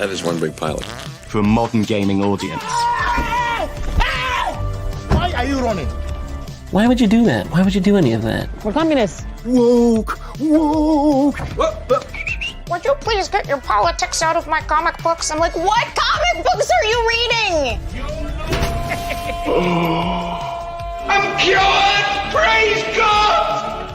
That is one big pilot. For a modern gaming audience. Why are you running? Why would you do that? Why would you do any of that? We're communists. Woke! Would you please get your politics out of my comic books? I'm like, what comic books are you reading? I'm cured! Praise God!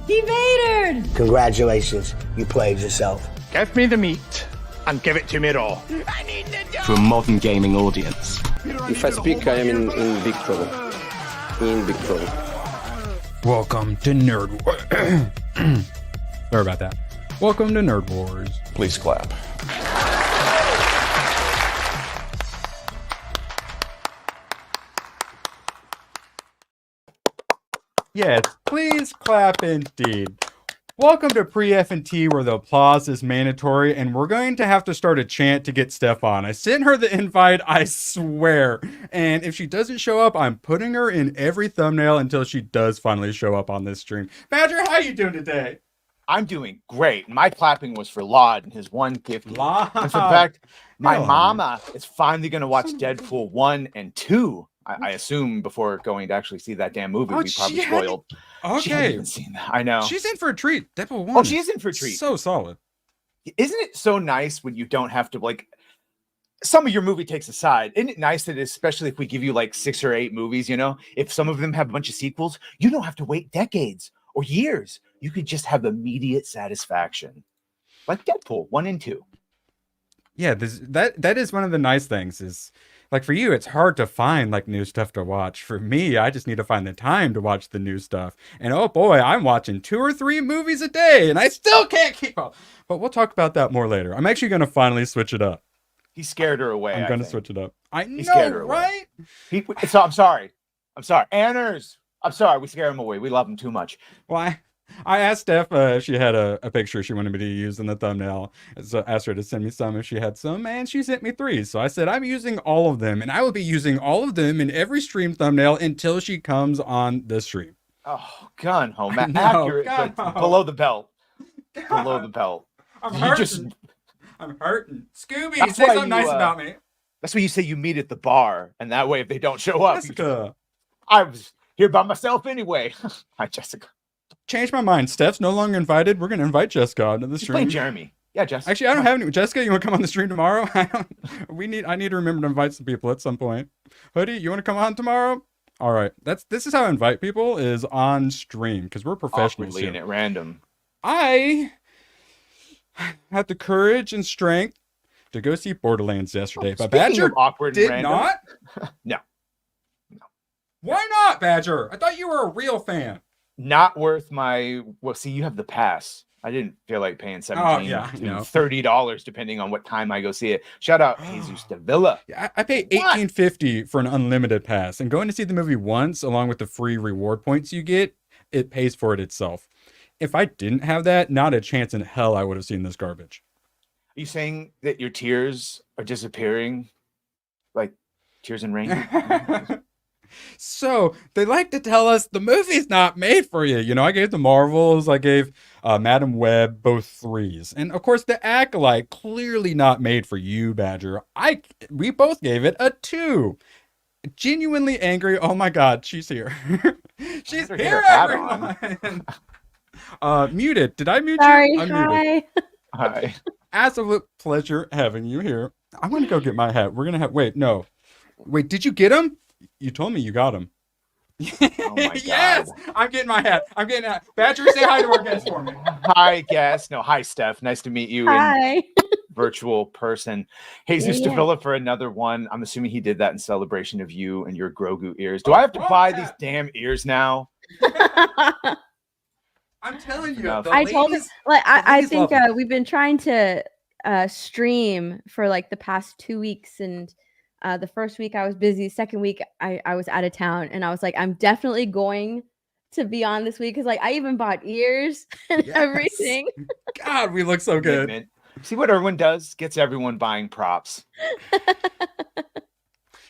He vatored! Congratulations, you played yourself. Give me the meat and give it to me raw. For a modern gaming audience. If I speak, I am in big trouble. In big trouble. Welcome to Nerd Wars. Sorry about that. Welcome to Nerd Wars. Please clap. Yes, please clap indeed. Welcome to Pre-FNT, where the applause is mandatory, and we're going to have to start a chant to get Steph on. I sent her the invite, I swear. And if she doesn't show up, I'm putting her in every thumbnail until she does finally show up on this stream. Badger, how you doing today? I'm doing great. My clapping was for Laud and his 150. Laud. In fact, my mama is finally going to watch Deadpool 1 and 2. I assume before going to actually see that damn movie, we probably spoiled. She hasn't even seen that. I know. She's in for a treat. Deadpool 1. Oh, she is in for a treat. So solid. Isn't it so nice when you don't have to, like, some of your movie takes aside, isn't it nice that, especially if we give you like 6 or 8 movies, you know, if some of them have a bunch of sequels, you don't have to wait decades or years. You could just have immediate satisfaction. Like Deadpool 1 and 2. Yeah, that is one of the nice things is, like, for you, it's hard to find like new stuff to watch. For me, I just need to find the time to watch the new stuff. And oh boy, I'm watching 2 or 3 movies a day and I still can't keep up. But we'll talk about that more later. I'm actually going to finally switch it up. He scared her away. I'm going to switch it up. I know, scared her right? So I'm sorry. Anners. I'm sorry. We scare him away. We love him too much. Why? I asked Steph if she had a picture she wanted me to use in the thumbnail. So I asked her to send me some if she had some, and she sent me 3. So I said, I'm using all of them, and I will be using all of them in every stream thumbnail until she comes on the stream. Oh, gun home. Accurate, but below the belt. Below the belt. I'm hurting. I'm hurting. Scooby, say something nice about me. That's why you say you meet at the bar, and that way if they don't show up, Jessica. I was here by myself anyway. Hi, Jessica. Change my mind. Steph's no longer invited. We're going to invite Jessica onto the stream. Play Jeremy. Yeah, Jessica. Actually, I don't have any. Jessica, you want to come on the stream tomorrow? I need to remember to invite some people at some point. Hoodie, you want to come on tomorrow? All right. This is how I invite people, is on stream, because we're professionals Awkwardly and at random. I had the courage and strength to go see Borderlands yesterday, but Badger did not. No. Why not, Badger? I thought you were a real fan. Not worth my. Well, see, you have the pass. I didn't feel like paying $30 depending on what time I go see it. Shout out Jesus Davila. Yeah, I pay $18.50 for an unlimited pass, and going to see the movie once, along with the free reward points you get, it pays for it itself. If I didn't have that, not a chance in hell I would have seen this garbage. Are you saying that your tears are disappearing, like tears in rain? So they like to tell us the movie's not made for you. You know, I gave the Marvels, I gave Madam Web both 3s. And of course, the Acolyte, clearly not made for you, Badger. We both gave it a 2. Genuinely angry. Oh my God, she's here. She's here, everyone. Muted. Did I mute you? I'm muted. Hi. Absolute pleasure having you here. I'm going to go get my hat. We're going to have, wait, did you get him? You told me you got him. Oh my God. Yes, I'm getting my hat. Badger, say hi to our guest for me. Hi, guest. No, hi, Steph. Nice to meet you. Hi. In virtual person. Jesus Davila for another one. I'm assuming he did that in celebration of you and your Grogu ears. Do I have to buy these damn ears now? I'm telling you. I told him, like, I think we've been trying to stream for like the past 2 weeks, and the first week I was busy. Second week I was out of town, and I was like, I'm definitely going to be on this week, because like I even bought ears and everything. God, we look so good. See what Erwin does? Gets everyone buying props.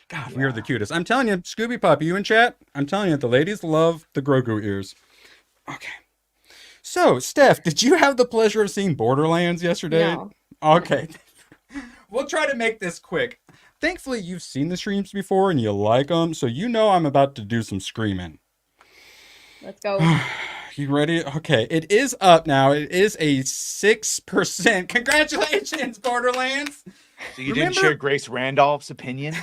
God, we are the cutest. I'm telling you, Scooby Pup, you in chat? I'm telling you, the ladies love the Grogu ears. Okay. So, Steph, did you have the pleasure of seeing Borderlands yesterday? No. Okay. We'll try to make this quick. Thankfully, you've seen the streams before and you like them, so you know I'm about to do some screaming. Let's go. You ready? Okay, it is up now. It is a 6%. Congratulations, Borderlands! So you didn't share Grace Randolph's opinion?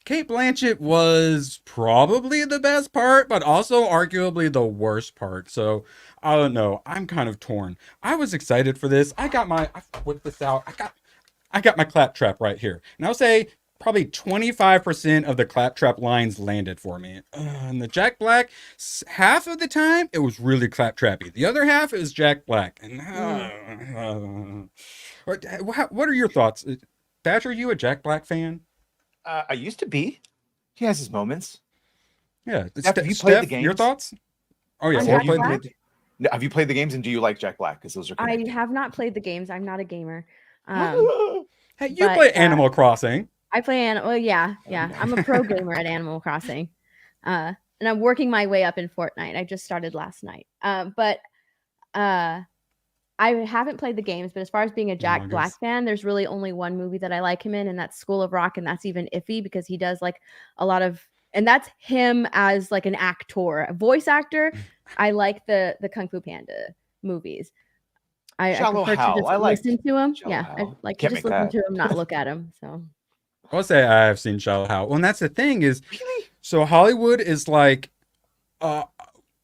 Kate Blanchett was probably the best part, but also arguably the worst part. So I don't know. I'm kind of torn. I was excited for this. I whipped this out. I got my claptrap right here. And I'll say probably 25% of the claptrap lines landed for me. And the Jack Black, half of the time, it was really claptrappy. The other half is Jack Black. And what are your thoughts? Badger, are you a Jack Black fan? I used to be. He has his moments. Yeah. Steph, have you played the games? Your thoughts? Oh, yeah. Have you played the games, and do you like Jack Black? Because those are connected. I have not played the games. I'm not a gamer. Hey, you play Animal Crossing. I play Animal. Yeah. I'm a pro gamer at Animal Crossing, and I'm working my way up in Fortnite. I just started last night. But I haven't played the games. But as far as being a Jack Black fan, there's really only one movie that I like him in, and that's School of Rock, and that's even iffy because he does like a lot of, and that's him as like an actor, a voice actor. I like the Kung Fu Panda movies. I prefer to just listen to him. I like to just listen to him, not look at him. So I'll say I have seen Shallow Hal. Well, and that's the thing is, so Hollywood is like,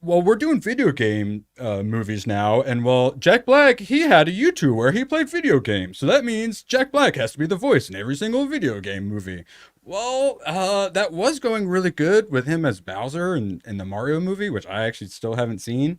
well, we're doing video game movies now, and well, Jack Black, he had a YouTube where he played video games, so that means Jack Black has to be the voice in every single video game movie. Well, that was going really good with him as Bowser in the Mario movie, which I actually still haven't seen,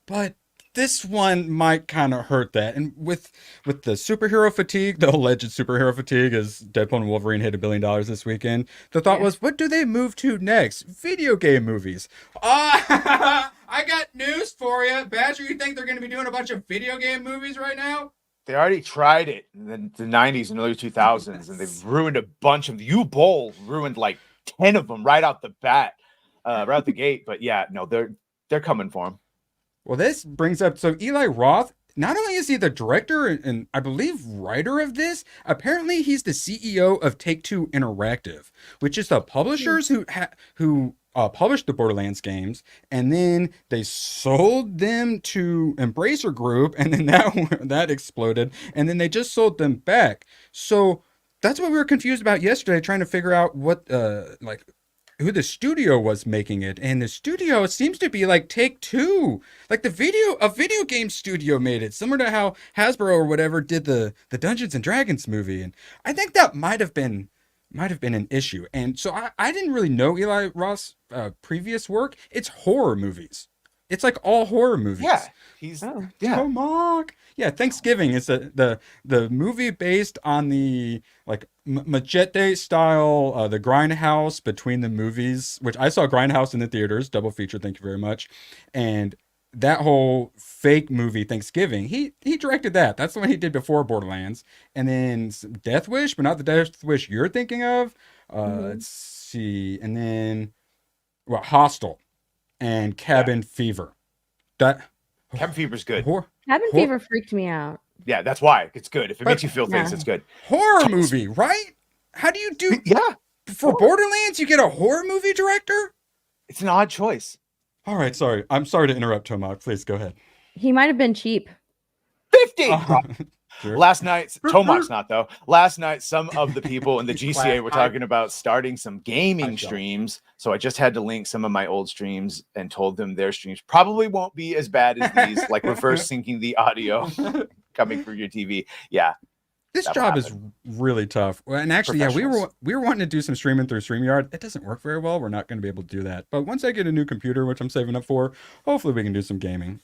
but this one might kind of hurt that. And with the superhero fatigue, the alleged superhero fatigue, as Deadpool and Wolverine hit $1 billion this weekend, the thought was, what do they move to next? Video game movies. I got news for you. Badger, you think they're going to be doing a bunch of video game movies right now? They already tried it in the 90s and early 2000s, and they've ruined a bunch of them. U-Bowl ruined like 10 of them right out the bat, right out the gate. But yeah, no, they're coming for them. Well, this brings up, so Eli Roth, not only is he the director and I believe writer of this, apparently he's the CEO of Take-Two Interactive, which is the publishers who published the Borderlands games, and then they sold them to Embracer Group, and then that exploded, and then they just sold them back. So that's what we were confused about yesterday, trying to figure out what, who the studio was making it, and the studio seems to be like Take-Two, like a video game studio made it, similar to how Hasbro or whatever did the Dungeons and Dragons movie, and I think that might have been an issue. And so I didn't really know Eli Roth's previous work. It's horror movies. It's like all horror movies. Yeah, Come on. Yeah, Thanksgiving is the movie based on the like Machete style, the Grindhouse between the movies, which I saw Grindhouse in the theaters, double feature. Thank you very much. And that whole fake movie Thanksgiving, he directed that. That's the one he did before Borderlands. And then Death Wish, but not the Death Wish you're thinking of. Let's see, and then Hostel and Cabin Fever. Cabin Fever's good. Cabin Fever freaked me out. Yeah, that's why it's good. If it makes you feel things, it's good. Horror movie, right? How do you do? Yeah, for Borderlands, you get a horror movie director. It's an odd choice. All right, sorry. I'm sorry to interrupt, Tomac. Please go ahead. He might have been cheap. 50. Sure. Last night, Tomac's not though. Last night, some of the people in the GCA were talking about starting some gaming streams. So I just had to link some of my old streams and told them their streams probably won't be as bad as these, like reverse syncing the audio coming through your TV. Yeah. This job is really tough. And actually, yeah, we were wanting to do some streaming through StreamYard. It doesn't work very well. We're not going to be able to do that. But once I get a new computer, which I'm saving up for, hopefully we can do some gaming.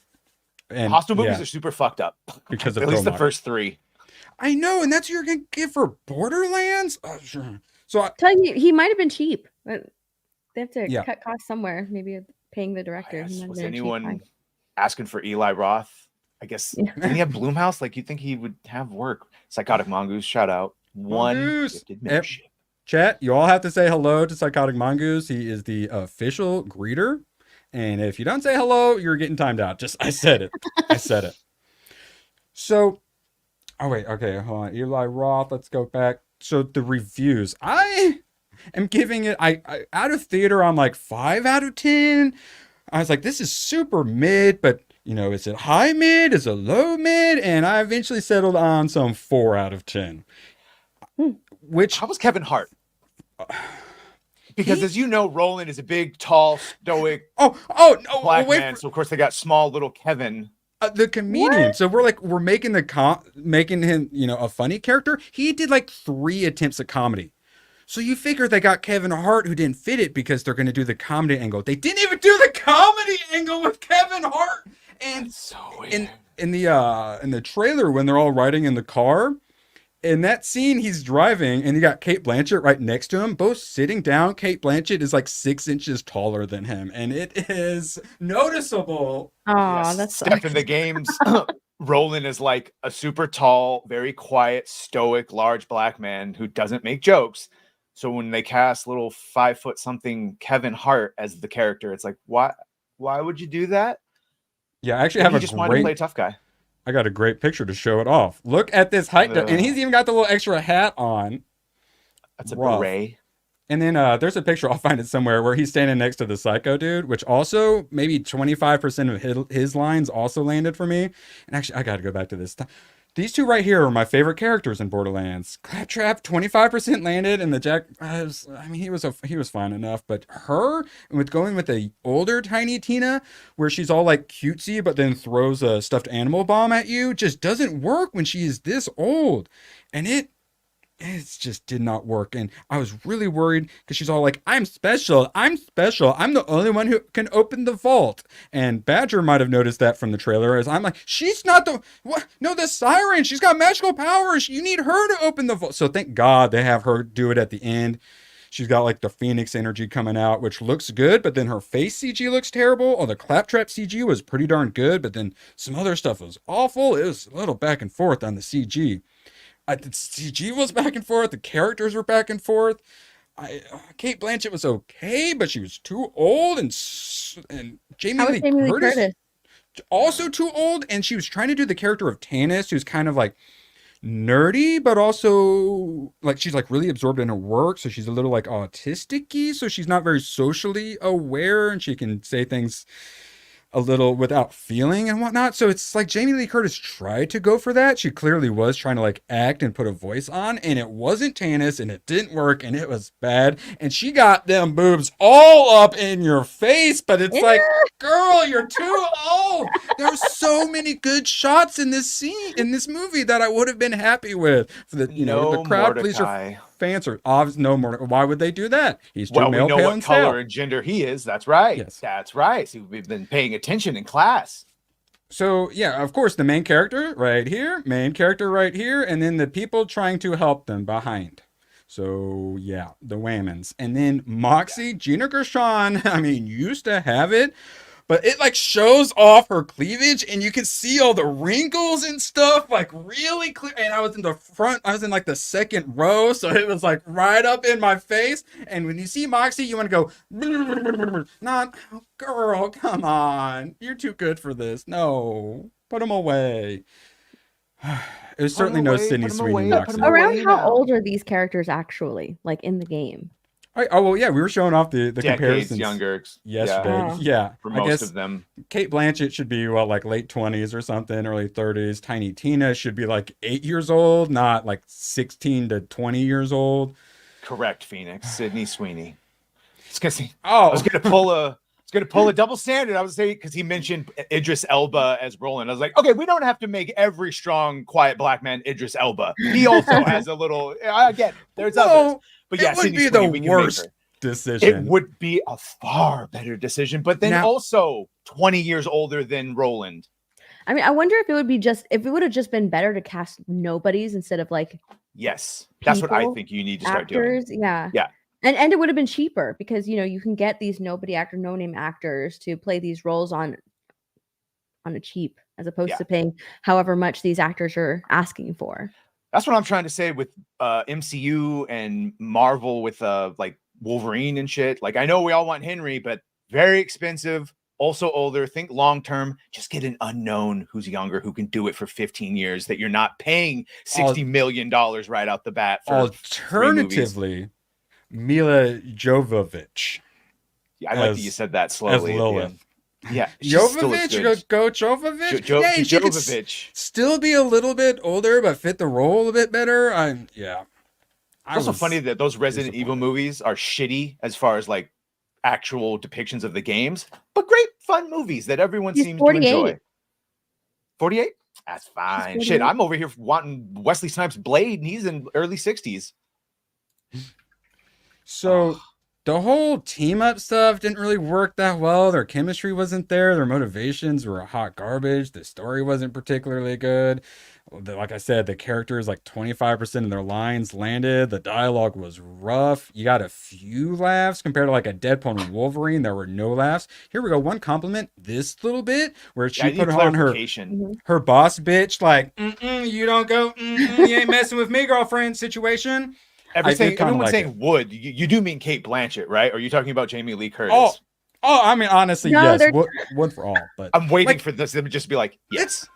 And hostile movies are super fucked up because of at least the first 3. I know, and that's what you're gonna get for Borderlands. Sure. So I tell you, he might have been cheap, but they have to cut costs somewhere. Maybe paying the director. Was anyone asking for Eli Roth? I guess didn't he have Blumhouse? Like you'd think he would have work. Psychotic Mongoose, shout out. Chat, you all have to say hello to Psychotic Mongoose. He is the official greeter. And if you don't say hello, you're getting timed out. I said it. I said it. So, oh wait, okay, hold on. Eli Roth, let's go back. So the reviews. I am giving it, I out of theater, I'm like 5 out of 10. I was like, this is super mid, but is it high mid? Is it low mid? And I eventually settled on some 4 out of 10. Which, how was Kevin Hart? Because as you know, Roland is a big, tall, stoic black man. So of course they got small little Kevin. The comedian. What? So we're making making him, a funny character. He did like 3 attempts at comedy. So you figure they got Kevin Hart who didn't fit it because they're going to do the comedy angle. They didn't even do the comedy angle with Kevin Hart. And that's so weird. In the trailer when they're all riding in the car, in that scene he's driving and you got Cate Blanchett right next to him, both sitting down. Cate Blanchett is like 6 inches taller than him, and it is noticeable. Oh, that's Steph in the games. Roland is like a super tall, very quiet, stoic, large black man who doesn't make jokes. So when they cast little 5 foot something Kevin Hart as the character, it's like, why would you do that? Yeah, I actually have just wanted to play a tough guy. I got a great picture to show it off. Look at this height, and he's even got the little extra hat on. That's a beret. And then there's a picture, I'll find it somewhere, where he's standing next to the psycho dude, which also maybe 25% of his lines also landed for me. And actually, I got to go back to this. These 2 right here are my favorite characters in Borderlands. Claptrap, 25% landed, and the Jack, he was fine enough. But her, with going with the older Tiny Tina, where she's all like cutesy, but then throws a stuffed animal bomb at you, just doesn't work when she is this old. And it just did not work. And I was really worried because she's all like, I'm special. I'm the only one who can open the vault. And Badger might have noticed that from the trailer, as I'm like, she's not the siren. She's got magical powers. You need her to open the vault. So thank God they have her do it at the end. She's got like the Phoenix energy coming out, which looks good, but then her face CG looks terrible. Oh, the Claptrap CG was pretty darn good, but then some other stuff was awful. It was a little back and forth on the CG. The CG was back and forth. The characters were back and forth. Cate Blanchett was okay, but she was too old, and Jamie Lee Curtis also too old. And she was trying to do the character of Tannis, who's kind of like nerdy, but also like she's like really absorbed in her work, so she's a little like autistic-y, so she's not very socially aware, and she can say things a little without feeling and whatnot. So it's like Jamie Lee Curtis tried to go for that. She clearly was trying to like act and put a voice on, and it wasn't Tannis, and it didn't work, and it was bad. And she got them boobs all up in your face, but it's like, girl, you're too old. There's so many good shots in this scene, in this movie, that I would have been happy with. For the the crowd pleaser fans are obviously no more. Why would they do that? He's too male, we know pale, what and color stale. and gender he is. That's right. Yes. That's right. See, we've been paying attention in class. So yeah, of course, the main character right here, and then the people trying to help them behind. So yeah, the Whammons. And then Moxie, Gina Gershon, used to have it, but it like shows off her cleavage, and you can see all the wrinkles and stuff like really clear. And I was in the front, I was in like the second row, so it was like right up in my face. And when you see Moxie, you want to go, not, girl, come on, you're too good for this. No, put him away. It was certainly no Sydney Sweeney Moxie. Around how old are these characters actually, like in the game? Oh well, yeah, we were showing off the Decades comparisons younger yesterday. Yeah, for I most guess of them. Cate Blanchett should be like late 20s or something, early 30s. Tiny Tina should be like 8 years old, not like 16 to 20 years old. Correct, Phoenix. Sydney Sweeney. I was gonna pull a double standard. I was saying because he mentioned Idris Elba as Roland. I was like, okay, we don't have to make every strong, quiet black man Idris Elba. He also has a little. I get it. There's others. But yeah, it would be the worst decision. It would be a far better decision, but then also 20 years older than Roland. I wonder if it would have just been better to cast nobodies instead of like. Yes, that's what I think you need to start doing. Yeah. And it would have been cheaper because you can get these nobody actor, no name actors to play these roles on a cheap, as opposed to paying however much these actors are asking for. That's what I'm trying to say with MCU and Marvel with like Wolverine and shit. Like I know we all want Henry, but very expensive, also older. Think long term. Just get an unknown who's younger who can do it for 15 years. That you're not paying $60 million right out the bat. For alternatively, Mila Jovovich. Yeah, I like that you said that slowly. As Lilith. Yeah, Jovovich, go Jovovich. Yeah, she could still be a little bit older, but fit the role a bit better. It's also funny that those Resident Evil movies are shitty as far as like actual depictions of the games, but great fun movies that everyone seems to enjoy. 48? That's fine. Shit, I'm over here wanting Wesley Snipes' Blade, and he's in early 60s. So the whole team up stuff didn't really work that well. Their chemistry wasn't there. Their motivations were hot garbage. The story wasn't particularly good. Like I said, the characters, like 25% of their lines landed. The dialogue was rough. You got a few laughs compared to like a Deadpool and Wolverine. There were no laughs. Here we go. One compliment this little bit where she put on her boss bitch, like, you don't go, you ain't messing with me, girlfriend situation. Everyone's saying would. You do mean Cate Blanchett, right? Or are you talking about Jamie Lee Curtis? Oh, I mean, honestly, yes. Would for all. But I'm waiting for this to just be like, yes.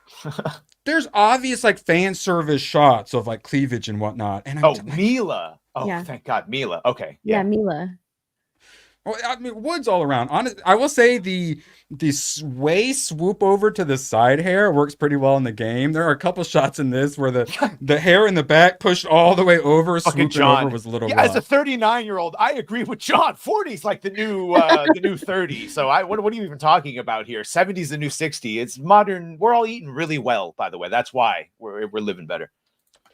There's obvious like fan service shots of like cleavage and whatnot. And Mila. Oh, yeah. Thank God, Mila. Okay. Yeah, Mila. Well, I mean, Wood's all around. I will say the sway swoop over to the side hair works pretty well in the game. There are a couple shots in this where the hair in the back pushed all the way over, swooping over was a little rough. As a 39-year-old, I agree with John. 40 is like the new 30. So what are you even talking about here? 70 is the new 60. It's modern. We're all eating really well, by the way. That's why we're living better.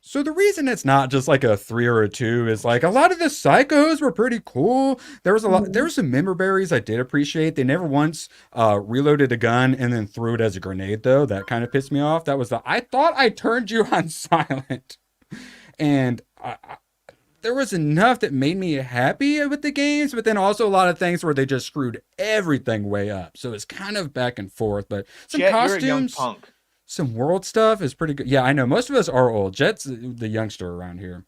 So the reason it's not just like a 3 or a 2 is like a lot of the psychos were pretty cool. There were some member berries I did appreciate. They never once reloaded a gun and then threw it as a grenade though. That kind of pissed me off. That was I thought I turned you on silent. And there was enough that made me happy with the games, but then also a lot of things where they just screwed everything way up. So it's kind of back and forth, but some costumes. You're a young punk. Some world stuff is pretty good. Yeah, I know. Most of us are old. Jet's the youngster around here.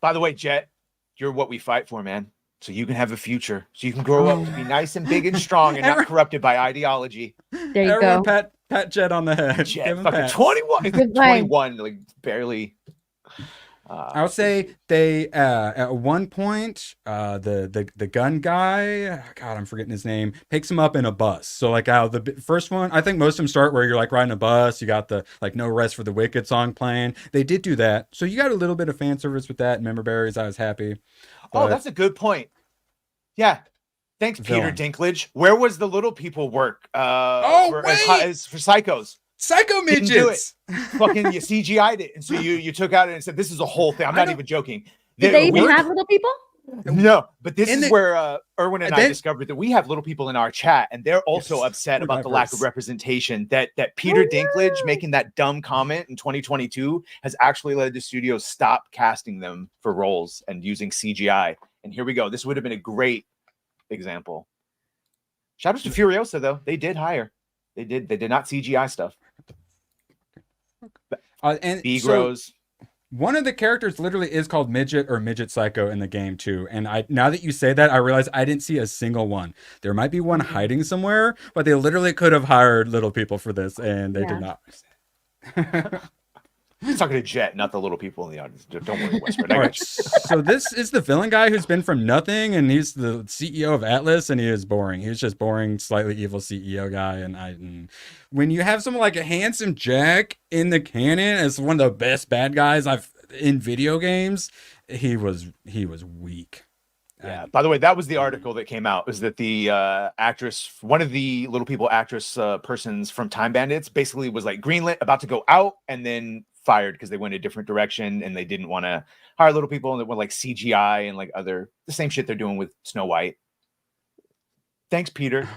By the way, Jet, you're what we fight for, man. So you can have a future. So you can grow up to be nice and big and strong and not corrupted by ideology. There you go. Pat Jet on the head. Jet, fucking 21. 21, like barely. I would say they at one point the gun guy, God, I'm forgetting his name, picks him up in a bus. So like the first one, I think most of them start where you're like riding a bus. You got the like No Rest for the Wicked song playing. They did do that, so you got a little bit of fan service with that. Member berries, I was happy. Oh, that's a good point. Yeah, thanks, Peter Dinklage. Where was the little people work? For psychos? Psycho midgets. Fucking you CGI'd it, and so you took out it and said this is a whole thing. I'm not even joking. Did they even have little people? No, but this is where Erwin and I discovered that we have little people in our chat, and they're also upset about the lack of representation. That Peter Dinklage making that dumb comment in 2022 has actually led the studios stop casting them for roles and using CGI. And here we go. This would have been a great example. Shout out to Furiosa though; they did hire. They did not CGI stuff. And grows. One of the characters literally is called Midget or Midget Psycho in the game too. And now that you say that, I realize I didn't see a single one. There might be one hiding somewhere, but they literally could have hired little people for this, and they did not. He's talking to Jet, not the little people in the audience. Don't worry, Westford. All right. So this is the villain guy who's been from nothing, and he's the CEO of Atlas, and he is boring. He's just boring, slightly evil CEO guy. And when you have someone like a handsome Jack in the canon as one of the best bad guys I've in video games, he was weak. Yeah. By the way, that was the article that came out. Was that the actress, one of the little people actress persons from Time Bandits, basically was like greenlit, about to go out, and then fired because they went a different direction and they didn't want to hire little people, and they went like CGI and like the same shit they're doing with Snow White. Thanks, Peter.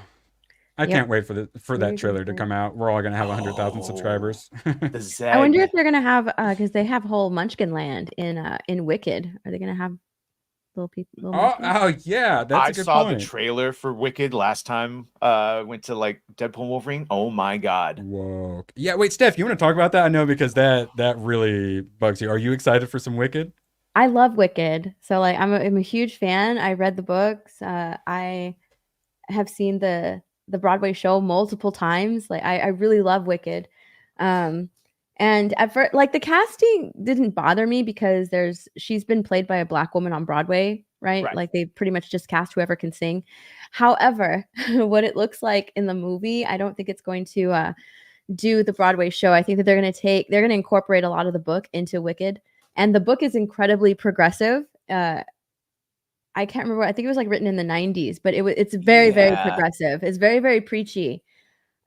I can't wait for that trailer to come out. We're all gonna have 100,000 subscribers. I wonder if they're gonna have because they have whole Munchkin Land in Wicked. Are they gonna have little people? Yeah, that's a good point. The trailer for Wicked last time. Went to like Deadpool Wolverine. Oh my god. Whoa. Yeah. Wait, Steph, you want to talk about that? I know because that really bugs you. Are you excited for some Wicked? I love Wicked. So like I'm a huge fan. I read the books. I have seen the the Broadway show multiple times. Like I really love Wicked. And at first, like the casting didn't bother me because she's been played by a Black woman on Broadway, right? Right. Like they pretty much just cast whoever can sing. However, what it looks like in the movie, I don't think it's going to do the Broadway show. I think that they're going to incorporate a lot of the book into Wicked, and the book is incredibly progressive. I can't remember. I think it was like written in the 90s, but it's very, very progressive. It's very, very preachy.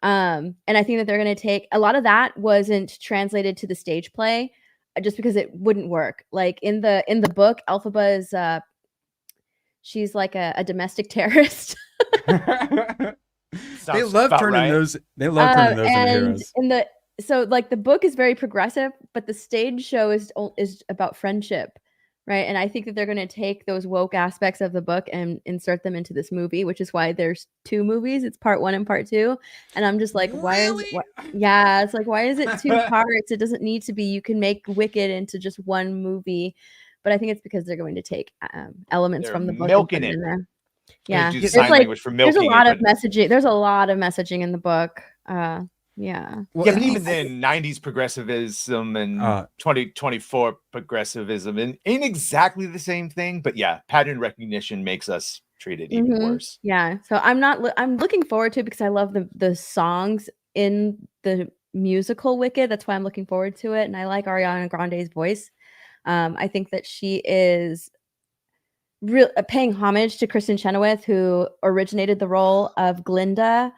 And I think that they're going to take a lot of that wasn't translated to the stage play just because it wouldn't work. Like in the book, Elphaba is she's like a domestic terrorist. They love turning those. They love turning those into heroes. So like the book is very progressive, but the stage show is about friendship, right? And I think that they're going to take those woke aspects of the book and insert them into this movie, which is why there's 2 movies. It's part 1 and part 2. And I'm just like, yeah, it's like, why is it 2 parts? It doesn't need to be. You can make Wicked into just 1 movie. But I think it's because they're going to take elements from the book milking and put it in there. Yeah, there's a lot of messaging. There's a lot of messaging in the book. Yeah. Well, but even then, 90s progressivism and 2024 progressivism ain't exactly the same thing. But yeah, pattern recognition makes us treat it even worse. Yeah. So I'm looking forward to it because I love the songs in the musical Wicked. That's why I'm looking forward to it. And I like Ariana Grande's voice. I think that she is paying homage to Kristen Chenoweth, who originated the role of Glinda.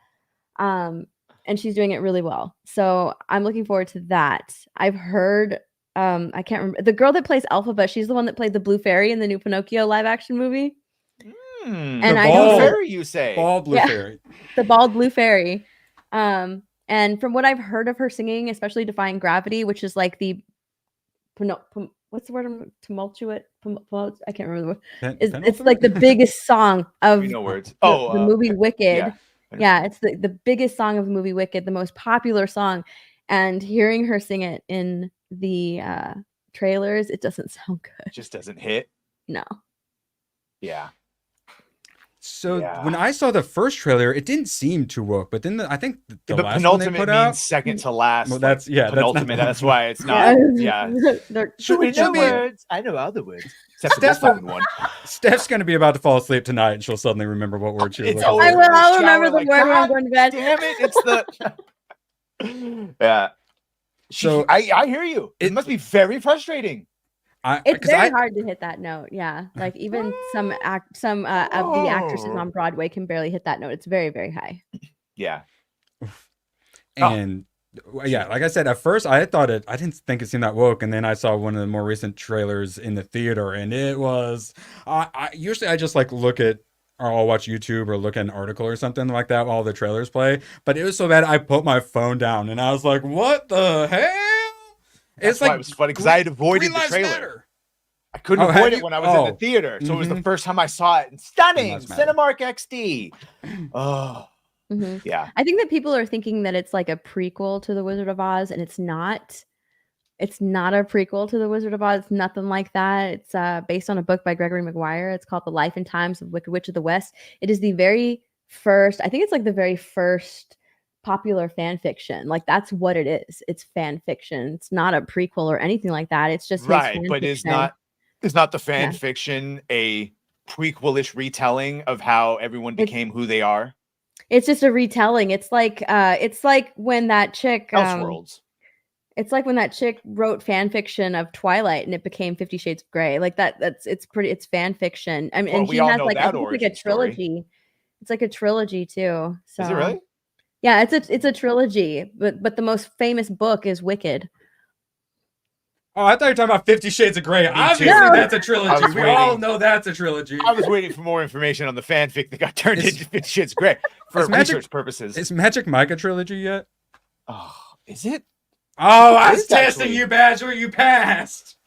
And she's doing it really well. So I'm looking forward to that. I've heard, I can't remember, the girl that plays Elphaba, she's the one that played the Blue Fairy in the new Pinocchio live action movie. And I know fairy, you say. Bald Blue Fairy. The bald Blue Fairy. And from what I've heard of her singing, especially Defying Gravity, which is like the, what's the word? Tumultuous? I can't remember the word. It's like the biggest song of the movie Wicked. Yeah, it's the biggest song of the movie Wicked, the most popular song. And hearing her sing it in the trailers, it doesn't sound good. It just doesn't hit. No. Yeah. So when I saw the first trailer, it didn't seem too woke, but then I think the last penultimate one they put means out, second to last. Well, that's penultimate. That's why it's not. Yeah. Words. I know other words. Except for this fucking one. Steph's gonna be about to fall asleep tonight, and she'll suddenly remember what word she was looking for. I'll remember the word when I'm going to bed. Damn it! It's the. Yeah. So I hear you. It must be very frustrating. It's very hard to hit that note. Yeah, like even some of the actresses on Broadway can barely hit that note. It's very, very high. Yeah. And yeah, like I said, at first I didn't think it seemed that woke, and then I saw one of the more recent trailers in the theater, and it was. Usually I just like look at. Or I'll watch YouTube or look at an article or something like that while the trailers play. But it was so bad I put my phone down and I was like, "What the hell?" It's like it was funny because I had avoided the trailer. Matter. I couldn't avoid it when I was in the theater, so it was the first time I saw it. And stunning, Cinemark XD. Oh, yeah. I think that people are thinking that it's like a prequel to The Wizard of Oz, and it's not. It's not a prequel to The Wizard of Oz. It's nothing like that. It's based on a book by Gregory Maguire. It's called The Life and Times of Wicked Witch of the West. It is the very first. I think it's like the very first popular fan fiction. Like that's what it is. It's fan fiction. It's not a prequel or anything like that. It's just right, but is not the fan fiction a prequelish retelling of how everyone became who they are? It's just a retelling. It's like when that chick Elseworlds. It's like when that chick wrote fan fiction of Twilight and it became 50 Shades of Grey. Like it's fan fiction. I mean, and she has like, I think it's like a trilogy. Story. It's like a trilogy too. So is it really? Yeah, it's a trilogy, but the most famous book is Wicked. Oh, I thought you were talking about 50 Shades of Grey. Obviously, that's a trilogy. We all know that's a trilogy. I was waiting for more information on the fanfic that got turned into 50 Shades of Grey for research purposes. Is Magic Mike a trilogy yet? Oh, is it? Oh, I was testing you, Badger. You passed.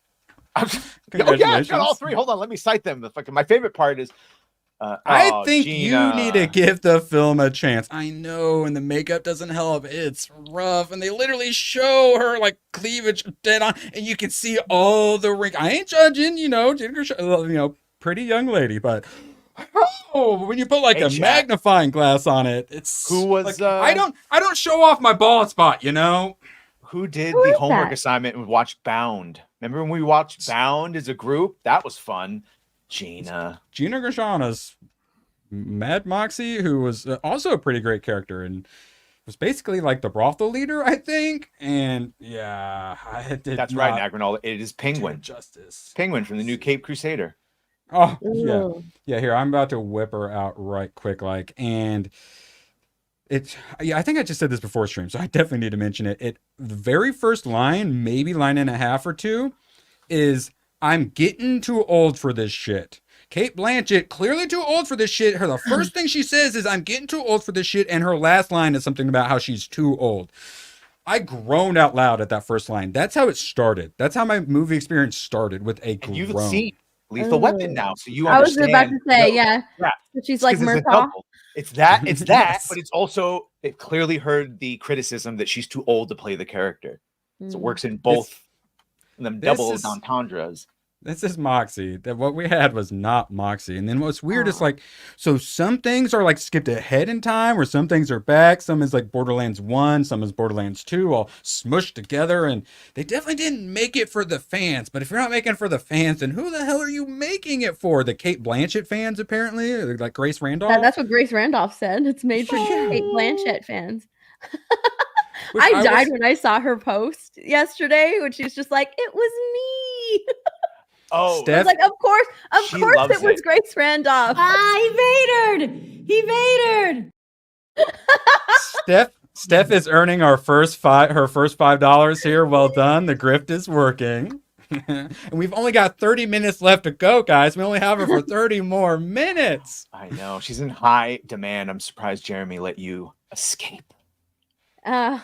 Oh yeah, I've got all 3. Hold on, let me cite them. My favorite part is. I think you need to give the film a chance. I know, and the makeup doesn't help. It's rough, and they literally show her like cleavage dead on, and you can see all the wrinkles. I ain't judging, pretty young lady, but Oh, when you put like Hey, a chat. magnifying glass on it, it's Who was, like, I don't show off my bald spot, you know. Who did Who the is homework that? assignment and watched Bound? Remember when we watched Bound as a group? That was fun. Gina Gershon's Mad Moxie, who was also a pretty great character and was basically like the brothel leader, I think. And yeah, I did. That's right, Nagrinal. It is Penguin. Justice. Penguin from the new Cape Crusader. Oh yeah, Ooh. yeah. Here, I'm about to whip her out right quick, like, and it's yeah. I think I just said this before stream, so I definitely need to mention it. The very first line, maybe line and a half or two, is "I'm getting too old for this shit." Kate Blanchett, clearly too old for this shit. The first thing she says is "I'm getting too old for this shit," and her last line is something about how she's too old. I groaned out loud at that first line. That's how it started. That's how my movie experience started, with a groan. And you've seen Lethal Weapon now, so you I was understand. about to say, yeah. Yeah. So she's like 'Cause it's a Murtaugh. double. It's that, Yes. but it's also, it clearly heard the criticism that she's too old to play the character. So it works in both them double entendres. This is Moxie. That what we had was not Moxie. And then what's weird is like, so some things are like skipped ahead in time, or some things are back. Some is like Borderlands 1, some is Borderlands 2, all smushed together. And they definitely didn't make it for the fans. But if you're not making it for the fans, then who the hell are you making it for? The Kate Blanchett fans, apparently? Or like Grace Randolph? That's what Grace Randolph said. It's made for Kate Blanchett fans. I died when I saw her post yesterday, when she's just like, "It was me." Oh, I was like, of course loves it was Grace Randolph. He vatored. Steph is earning her first $5 here. Well done. The grift is working. And we've only got 30 minutes left to go, guys. We only have her for 30 more minutes. I know. She's in high demand. I'm surprised Jeremy let you escape. I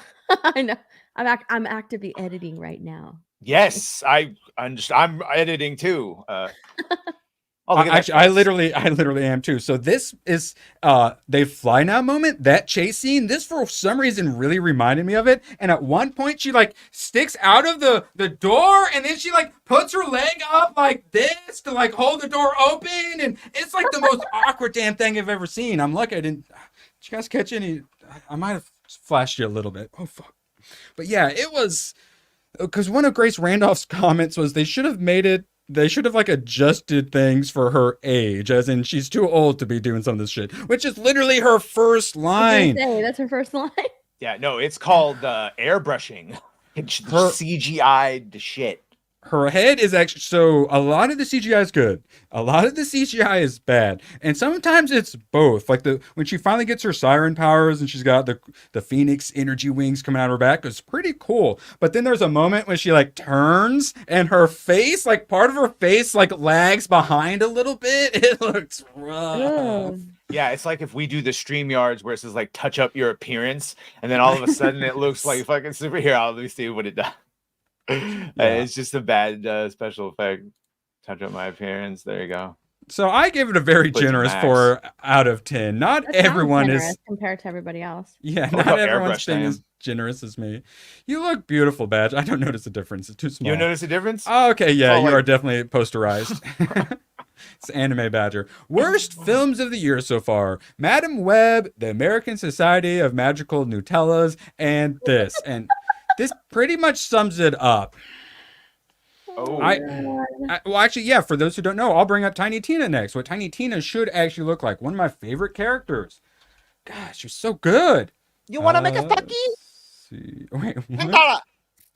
know. I'm actively editing right now. Yes, I'm editing too. Actually, I literally am too. So this is they fly now moment, that chase scene. This for some reason really reminded me of it. And at one point she like sticks out of the door, and then she like puts her leg up like this to like hold the door open, and it's like the most awkward damn thing I've ever seen. I'm lucky I didn't. Did you guys catch any? I might have flashed you a little bit. Oh fuck. But yeah, it was. Because one of Grace Randolph's comments was they should have like adjusted things for her age, as in she's too old to be doing some of this shit, which is literally her first line. That's her first line. Yeah, no, it's called airbrushing. It's CGI'd the shit. Her head is actually, so a lot of the CGI is good. A lot of the CGI is bad. And sometimes it's both. Like when she finally gets her siren powers and she's got the Phoenix energy wings coming out of her back, it's pretty cool. But then there's a moment when she like turns and her face, like part of her face like lags behind a little bit. It looks rough. Yeah, it's like if we do the StreamYards where it says like touch up your appearance, and then all of a sudden it looks like fucking superhero. Let me see what it does. It's just a bad special effect. Touch up my appearance. There you go. So I give it a very generous 4 out of 10. Not everyone is compared to everybody else. Yeah, not everyone's thing is generous as me. You look beautiful, Badge. I don't notice a difference. It's too small. You notice a difference? Oh, okay, yeah, you are definitely posterized. It's Anime Badger. Worst films of the year so far: Madam Web, The American Society of Magical Nutellas, and this. And this pretty much sums it up. Oh. Well, actually, yeah, for those who don't know, I'll bring up Tiny Tina next. What Tiny Tina should actually look like. One of my favorite characters. Gosh, she's so good. You want to make a fucky? See. Wait, what?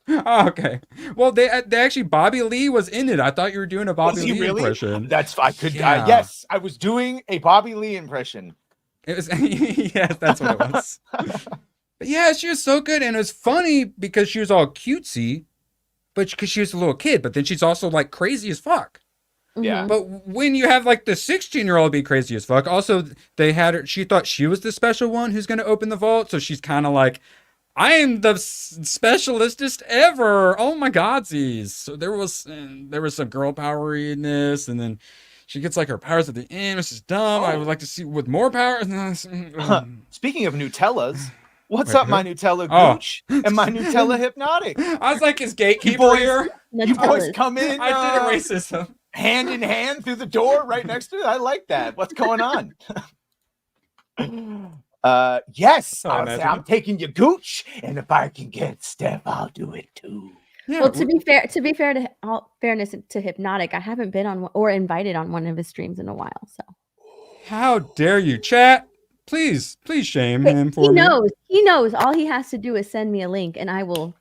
Oh, okay. Well, they actually, Bobby Lee was in it. I thought you were doing a Bobby Lee impression. Yes, I was doing a Bobby Lee impression. It was, yes, that's what it was. But yeah, she was so good, and it was funny because she was all cutesy, but because she was a little kid, but then she's also like crazy as fuck. Yeah. But when you have like the 16-year-old be crazy as fuck, also they had her, she thought she was the special one who's going to open the vault, so she's kind of like, I am the specialistest ever. Oh my godsies. So there was some girl power in this, and then she gets like her powers at the end, which is dumb. I would like to see with more power. Speaking of Nutellas, what's up, my Nutella Gooch and my Nutella Hypnotic? I was like his gatekeeper here. You boys come in. I did a racism. hand in hand through the door right next to it. I like that. What's going on? Yes, Oh, I'm taking your gooch, and if I can get Steph, I'll do it too. Yeah, Well, to be fair to all fairness to Hypnotic, I haven't been on or invited on one of his streams in a while. So how dare you, chat? Please shame him for me. He knows. All he has to do is send me a link, and I will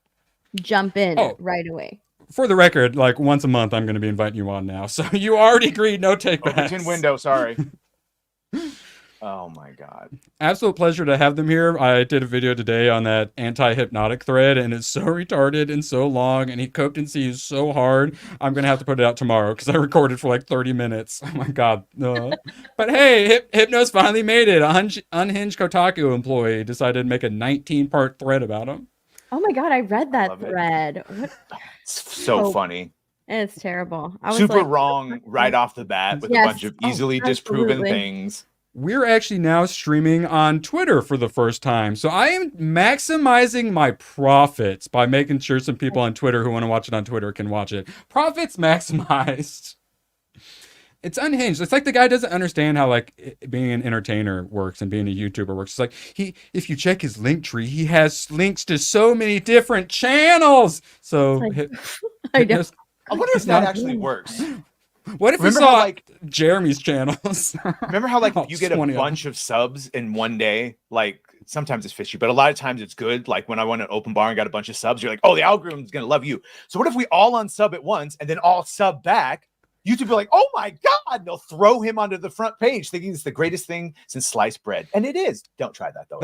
jump in right away. For the record, like once a month, I'm going to be inviting you on now. So you already agreed, no take backs. Overton window, sorry. Oh my God. Absolute pleasure to have them here. I did a video today on that anti-hypnotic thread, and it's so retarded and so long, and he cooked and seized so hard. I'm going to have to put it out tomorrow because I recorded for like 30 minutes. Oh my God. But hey, Hypno's finally made it. Unhinged Kotaku employee decided to make a 19-part thread about him. Oh my God, I read that thread. What? It's so funny. It's terrible. I was super wrong right off the bat with a bunch of easily disproven things. We're actually now streaming on Twitter for the first time. So I am maximizing my profits by making sure some people on Twitter who want to watch it on Twitter can watch it. Profits maximized. It's unhinged. It's like the guy doesn't understand how like being an entertainer works and being a YouTuber works. It's like if you check his link tree, he has links to so many different channels. So I know. I wonder if that actually works. What if we saw Jeremy's channels? Remember how like you get a bunch of subs in one day? Like sometimes it's fishy, but a lot of times it's good. Like when I went to open bar and got a bunch of subs, you're like, oh, the algorithm's gonna love you. So what if we all unsub at once and then all sub back? YouTube be like, oh my God, they'll throw him onto the front page thinking it's the greatest thing since sliced bread. And it is. Don't try that though.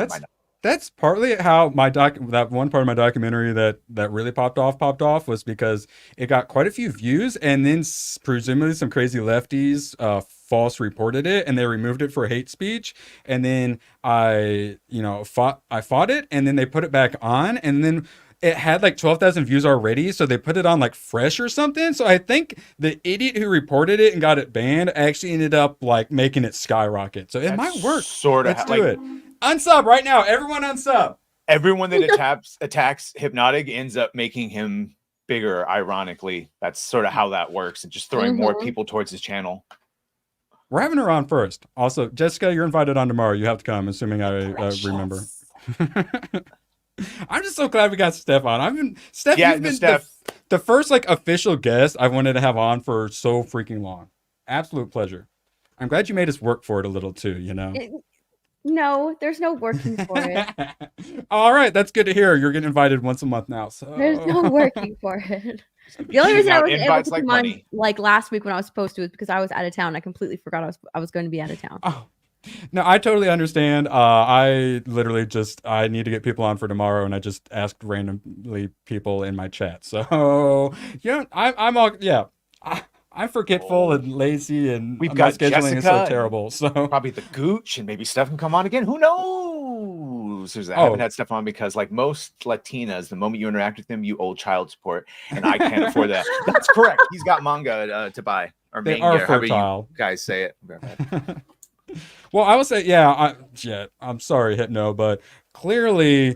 That's partly how that one part of my documentary that really popped off was because it got quite a few views, and then presumably some crazy lefties false reported it and they removed it for hate speech, and then I fought it, and then they put it back on, and then it had like 12,000 views already, so they put it on like fresh or something. So I think the idiot who reported it and got it banned actually ended up like making it skyrocket. So it might work. Sort of. Let's do it. Unsub right now. Everyone unsub. Everyone that attacks Hypnotic ends up making him bigger, ironically. That's sort of how that works, and just throwing more people towards his channel. We're having her on first. Also, Jessica, you're invited on tomorrow. You have to come, assuming I remember. I'm just so glad we got Steph on. Steph, you've been the first like official guest I wanted to have on for so freaking long. Absolute pleasure. I'm glad you made us work for it a little too, you know? No, there's no working for it. All right, that's good to hear. You're getting invited once a month now. So there's no working for it. The only reason I was able to come on like last week when I was supposed to is because I was out of town. I completely forgot I was going to be out of town. Oh. No, I totally understand. I literally I need to get people on for tomorrow, and I just asked randomly people in my chat. So, I'm forgetful and lazy, and we've got my scheduling Jessica is so terrible. So probably the Gooch, and maybe Steph can come on again. Who knows? I haven't had Steph on because, like most Latinas, the moment you interact with them, you owe child support, and I can't afford that. That's correct. He's got manga to buy, or they manga, are however fertile. You guys say it. Well, I will say, I'm sorry, Hypno, but clearly,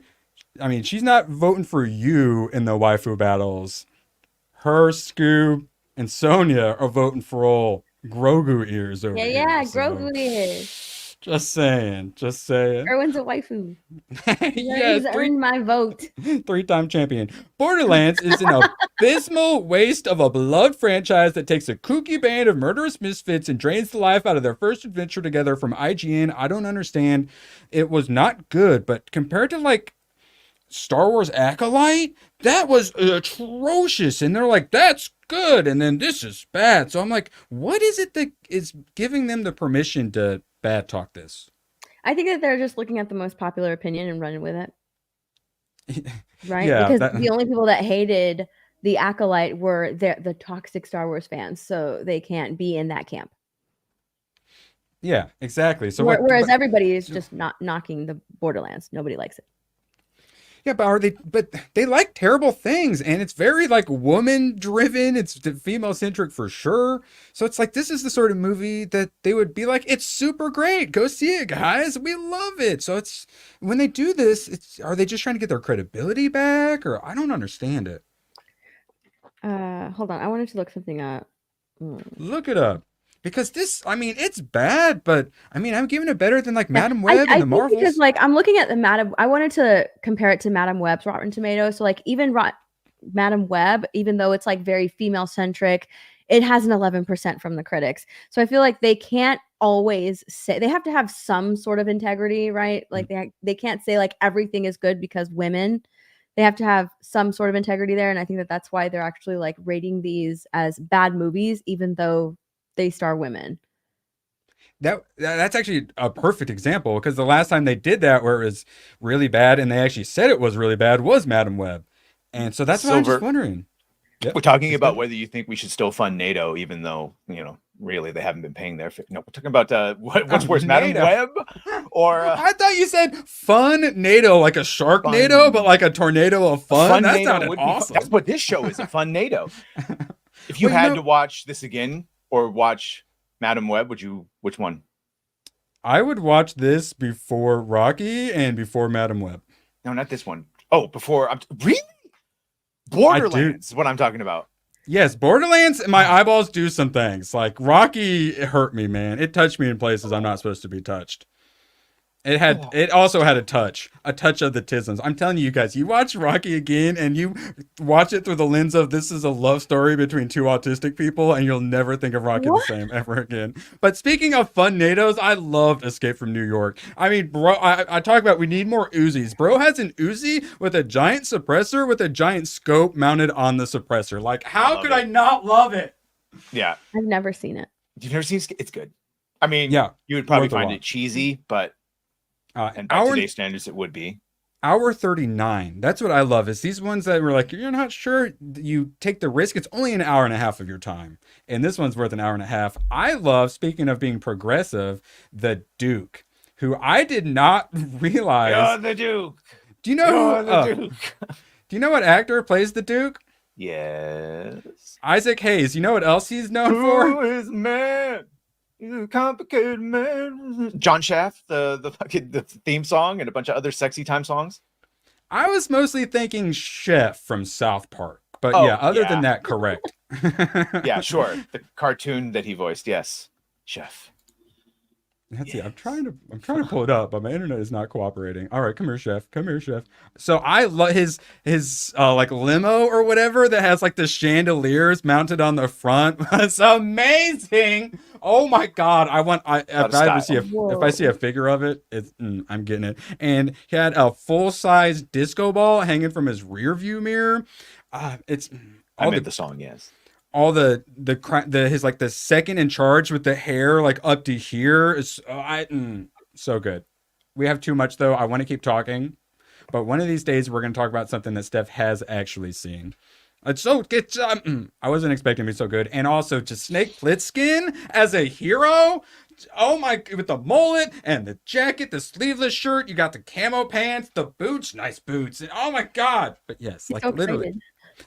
I mean, she's not voting for you in the waifu battles. Her, Scoob, and Sonia are voting for all Grogu ears over here. Yeah, Grogu ears. Just saying. Erwin's a waifu. Yes, he's earned my vote. 3-time champion. Borderlands is an abysmal waste of a beloved franchise that takes a kooky band of murderous misfits and drains the life out of their first adventure together from IGN. I don't understand. It was not good, but compared to like Star Wars Acolyte, that was atrocious. And they're like, that's good. And then this is bad. So I'm like, what is it that is giving them the permission to bad talk this? I think that they're just looking at the most popular opinion and running with it. Right? Yeah, because the only people that hated the Acolyte were the toxic Star Wars fans. So they can't be in that camp. Yeah, exactly. So whereas everybody is just not knocking the Borderlands. Nobody likes it. Yeah, but they like terrible things, and it's very like woman driven. It's female centric for sure. So it's like, this is the sort of movie that they would be like, it's super great. Go see it, guys. We love it. So it's when they do this, are they just trying to get their credibility back, or I don't understand it. Hold on. I wanted to look something up. Look it up. Because this, I mean, it's bad, but I mean, I'm giving it better than like Madam Web and the think Marvels. because like I'm looking at the Madam, I wanted to compare it to Madam Web's Rotten Tomatoes. So like even Madam Web, even though it's like very female centric, it has an 11% from the critics. So I feel like they can't always say, they have to have some sort of integrity, right? Like they can't say like everything is good because women. They have to have some sort of integrity there, and I think that that's why they're actually like rating these as bad movies, even though they star women. That's actually a perfect example, because the last time they did that where it was really bad and they actually said it was really bad was Madam Web. And so that's why I'm just wondering. Yep. We're talking about whether you think we should still fund NATO, even though, you know, really they haven't been paying their no, we're talking about what's worse, Madam Web or I thought you said fun NATO, like a shark NATO, but like a tornado of fun. That sounded awesome. That's what this show is, a fun NATO. If you had to watch this again or watch Madam Web, which one? I would watch this before Rocky and before Madam Web. No, not this one. Oh, before really? Borderlands is what I'm talking about. Yes, Borderlands, my eyeballs do some things. Like Rocky, it hurt me, man. It touched me in places I'm not supposed to be touched. It also had a touch of the tisms. I'm telling you guys, you watch Rocky again and you watch it through the lens of this is a love story between two autistic people, and you'll never think of Rocky the same ever again. But speaking of fun NATOs, I loved Escape from New York. I mean, bro, I talk about we need more Uzis. Bro has an Uzi with a giant suppressor with a giant scope mounted on the suppressor. Like, how could I not love it? Yeah. I've never seen it. You've never seen it? It's good. I mean, yeah, you would probably find it cheesy, but and by today's standards, it would be. Hour 39. That's what I love, is these ones that were like, you're not sure, you take the risk. It's only an hour and a half of your time. And this one's worth an hour and a half. I love, speaking of being progressive, the Duke, who I did not realize. You're the Duke. Do you know the Duke. Do you know what actor plays the Duke? Yes. Isaac Hayes. You know what else he's known for? Who is man? He's a complicated man. John Shaft, the theme song, and a bunch of other sexy time songs. I was mostly thinking Chef from South Park, but other than that, correct. Yeah, sure. The cartoon that he voiced, yes, Chef. Let's see. I'm trying to pull it up, but my internet is not cooperating. All right, come here, Chef. Come here, Chef. So I love his like limo or whatever that has like the chandeliers mounted on the front. It's amazing. Oh my god! If I see a figure of it, I'm getting it. And he had a full size disco ball hanging from his rear view mirror. I made the song, yes. All his like the second in charge with the hair like up to here is so good. We have too much though. I want to keep talking, but one of these days we're going to talk about something that Steph has actually seen. I wasn't expecting it to be so good. And also to Snake Plissken as a hero. Oh my, with the mullet and the jacket, the sleeveless shirt, you got the camo pants, the boots, nice boots. And oh my god. But yes, like literally.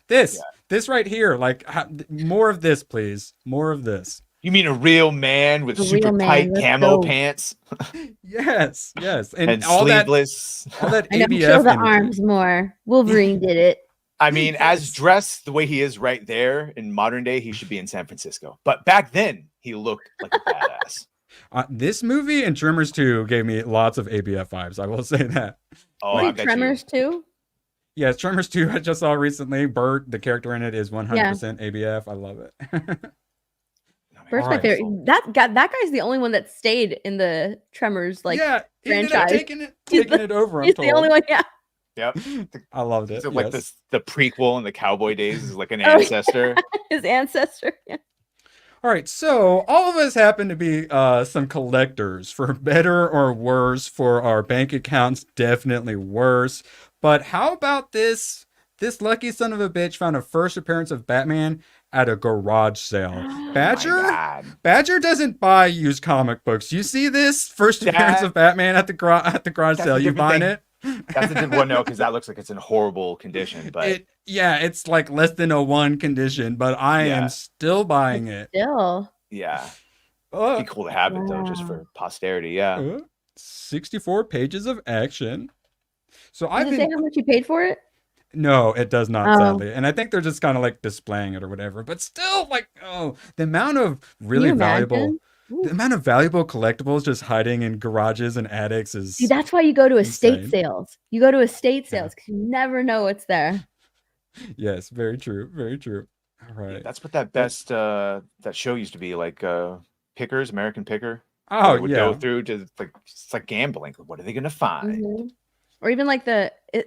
This right here, like more of this, please. More of this. You mean a real man with super tight camo pants? Yes. And all sleeveless. All that I know, ABF show the energy. arms more. Wolverine did it. I mean, as dressed the way he is right there in modern day, he should be in San Francisco. But back then, he looked like a badass. This movie and Tremors 2 gave me lots of ABF vibes. I will say that. Oh, like Tremors 2? Yes, Tremors 2 I just saw recently. Bert, the character in it, is 100% ABF. I love it. Bert's my favorite. That guy's the only one that stayed in the Tremors franchise. Taking it over. He's the only one. Yeah. Yep. I loved it. So like the prequel in the cowboy days is like an ancestor. His ancestor. Yeah. All right, so all of us happen to be some collectors, for better or worse. For our bank accounts, definitely worse. But how about this? This lucky son of a bitch found a first appearance of Batman at a garage sale. Badger doesn't buy used comic books. You see this first appearance of Batman at the garage sale? You buying it? That's a different one, no, because that looks like it's in horrible condition. But it's like less than a 1 condition, but I am still buying it. Still. Yeah. It'd be cool to have it though, just for posterity. Yeah. 64 pages of action. So Did it say how much you paid for it? No, it does not, Oh, sadly. And I think they're just kind of like displaying it or whatever. But still, like, oh, the amount of can really you valuable, imagine? Ooh. the amount of valuable collectibles just hiding in garages and attics See, is that's why you go to estate insane. sales. You go to estate Yeah. sales because you never know what's there. Yes, very true. Very true. All Yeah, right. that's what that best that show used to be like. Pickers, American Picker. Where Oh, they would go yeah. through to like it's like gambling. What are they gonna find? Mhm. Or even like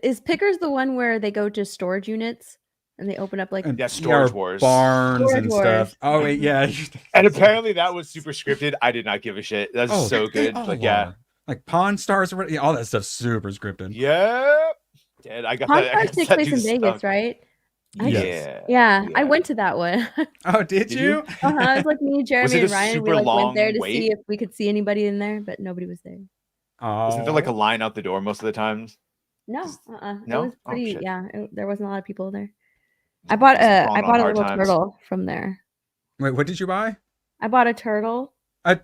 is Pickers the one where they go to storage units and they open up like And Yeah, yeah, Storage or Wars. barns Storage and Wars? stuff. Oh, wait, yeah. And apparently that was super scripted. I did not give a shit. That's Oh, so they good. all Like yeah, are. Like Pawn Stars or whatever. Yeah, all that stuff's super scripted. yeah. Dad, I got Pawn that. I Stars got takes that place in dude Vegas, stuck. right? I Yes. Yeah. Yeah, I went to that one. Oh, did Did you? you? It was like me, Was Jeremy, it a and Ryan. We super like went there long to wait? see if we could see anybody in there, but nobody was there. Isn't there like a Oh. line out the door most of the times? No, No? It was Oh, pretty. shit. Yeah, there wasn't a lot of people there. I bought Just a falling on a hard little times. turtle from there. Wait, what did you buy? I bought a turtle. A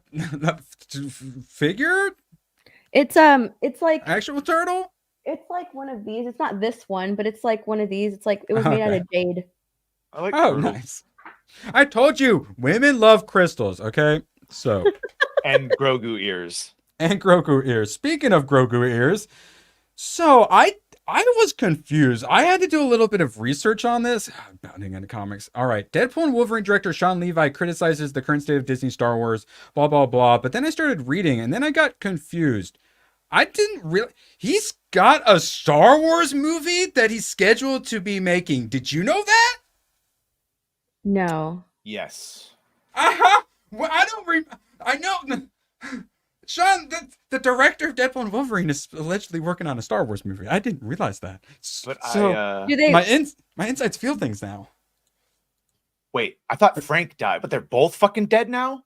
figure? It's like Actual turtle? it's like one of these. It's not this one, but it's like one of these. It's like it was made out of jade. I like Oh, turtles. nice. I told you, women love crystals, okay? So, And Grogu ears. and Grogu ears. Speaking of Grogu ears, so I was confused. I had to do a little bit of research on this. Bounding into comics. All right. Deadpool and Wolverine director Sean Levi criticizes the current state of Disney Star Wars, blah, blah, blah. But then I started reading, and then I got confused. I didn't really... He's got a Star Wars movie that he's scheduled to be making. Did you know that? No. Yes. Uh-huh. Well, I know... Sean, the director of Deadpool and Wolverine is allegedly working on a Star Wars movie. I didn't realize that. But So, Do they? my insights feel things now. wait, I thought Frank died, but they're both fucking dead now?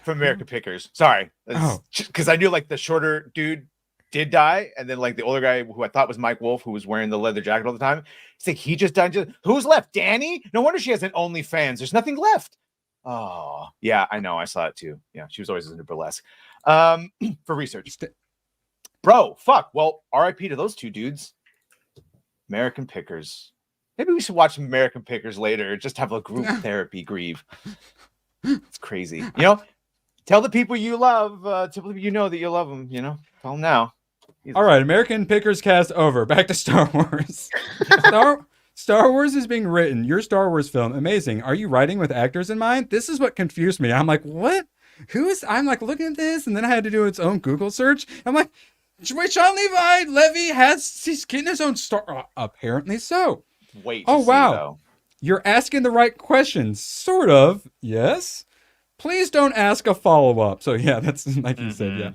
From American Pickers. Sorry. Oh. Because I knew like the shorter dude did die, and then like the older guy who I thought was Mike Wolf, who was wearing the leather jacket all the time. It's like he just died. Who's left? Danny? No wonder she has an OnlyFans. There's nothing left. Oh, yeah, I know. I saw it too. Yeah, she was always into burlesque. For research. Bro, fuck. Well, RIP to those two dudes. American Pickers. Maybe we should watch American Pickers later. Just have a group therapy grieve. It's crazy. You know, tell the people you love, tell the people you know that you love them, you know. Tell them now. All right, American Pickers cast over. Back to Star Wars. Star Wars is being written. Your Star Wars film. Amazing. Are you writing with actors in mind? This is what confused me. I'm like, what? I'm like looking at this, and then I had to do its own Google search. I'm like, wait, Sean Levy he's getting his own star. Apparently so. Wait. Oh, See, wow. though. You're asking the right questions. Sort of. Yes. Please don't ask a follow-up. So yeah, that's like you said, yeah.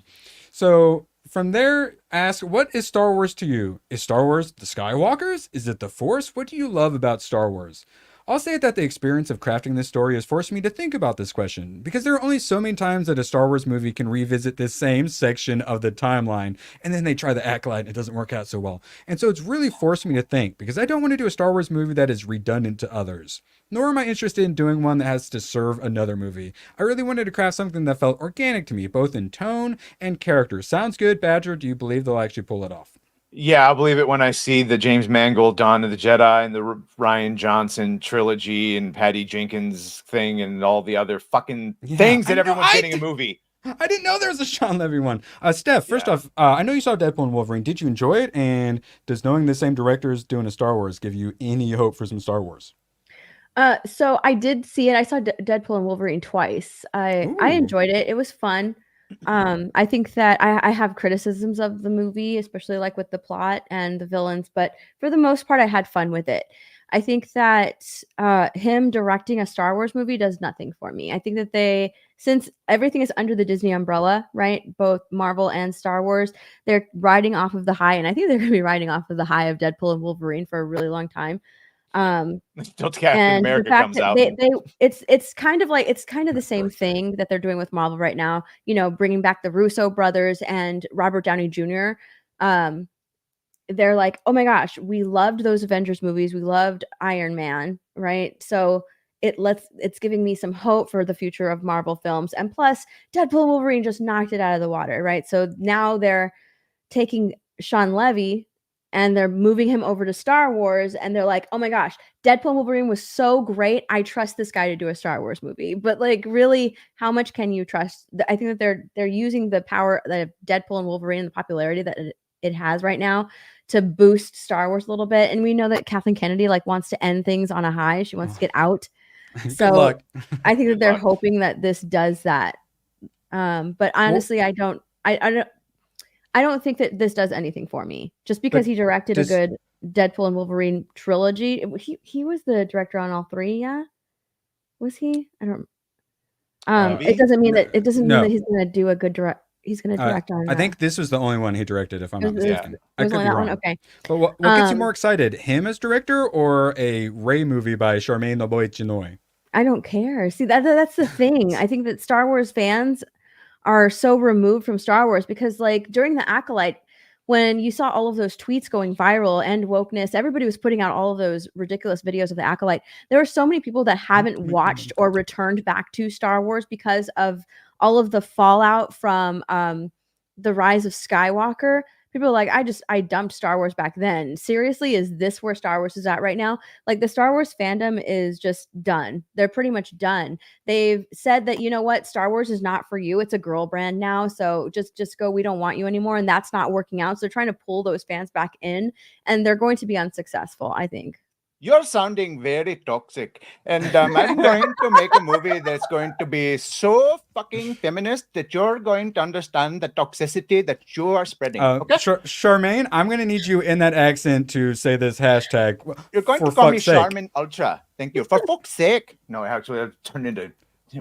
So from there, ask, what is Star Wars to you? Is Star Wars the Skywalkers? Is it the Force? What do you love about Star Wars? I'll say that the experience of crafting this story has forced me to think about this question, because there are only so many times that a Star Wars movie can revisit this same section of the timeline, and then they try the acolyte and it doesn't work out so well. And so it's really forced me to think, because I don't want to do a Star Wars movie that is redundant to others. Nor am I interested in doing one that has to serve another movie. I really wanted to craft something that felt organic to me, both in tone and character. Sounds good, Badger? Do you believe they'll actually pull it off? Yeah, I'll believe it when I see the James Mangold Dawn of the Jedi and the Ryan Johnson trilogy and Patty Jenkins thing and all the other fucking things that everyone's getting a movie. I didn't know there was a Sean Levy one. Steph, first off, I know you saw Deadpool and Wolverine. Did you enjoy it? And does knowing the same directors doing a Star Wars give you any hope for some Star Wars? So I did see it. I saw Deadpool and Wolverine twice. I enjoyed it. It was fun. I think that I have criticisms of the movie, especially like with the plot and the villains, but for the most part, I had fun with it. I think that him directing a Star Wars movie does nothing for me. I think that since everything is under the Disney umbrella, right? Both Marvel and Star Wars, they're riding off of the high, and I think they're going to be riding off of the high of Deadpool and Wolverine for a really long time. Until Captain America comes out. It's kind of the same thing that they're doing with Marvel right now. You know, bringing back the Russo brothers and Robert Downey Jr. They're like, oh my gosh, we loved those Avengers movies. We loved Iron Man, right? So it's giving me some hope for the future of Marvel films. And plus, Deadpool and Wolverine just knocked it out of the water, right? So now they're taking Sean Levy and they're moving him over to Star Wars, and they're like, oh my gosh, Deadpool and Wolverine was so great. I trust this guy to do a Star Wars movie. But like, really, how much can you trust? I think that they're using the power that Deadpool and Wolverine and the popularity that it has right now to boost Star Wars a little bit. And we know that Kathleen Kennedy like wants to end things on a high. She wants to get out. So I think that they're hoping that this does that. But honestly, I don't think that this does anything for me. Just because he directed a good Deadpool and Wolverine trilogy. He was the director on all three, yeah? Was he? I don't. It doesn't mean that he's going to do a good he's going to direct on. I think this was the only one he directed, if I'm not mistaken. I could be that wrong. one? Okay. But what gets you more excited? Him as director or a Rey movie by Charmaine the Boy Chinoy? I don't care. See, that's the thing. I think that Star Wars fans are so removed from Star Wars because, like, during the Acolyte, when you saw all of those tweets going viral and wokeness, everybody was putting out all of those ridiculous videos of the Acolyte. There are so many people that haven't watched or returned back to Star Wars because of all of the fallout from the Rise of Skywalker. People are like, I dumped Star Wars back then. Seriously, is this where Star Wars is at right now? Like, the Star Wars fandom is just done. They're pretty much done. They've said that, you know what, Star Wars is not for you. It's a girl brand now. So just go, we don't want you anymore. And that's not working out. So they're trying to pull those fans back in, and they're going to be unsuccessful, I think. You're sounding very toxic, and I'm going to make a movie that's going to be so fucking feminist that you're going to understand the toxicity that you are spreading. Okay? Charmaine, I'm going to need you in that accent to say this hashtag. You're going to call me Charmin Ultra. Thank you. For fuck's sake. No, actually, I've turned into...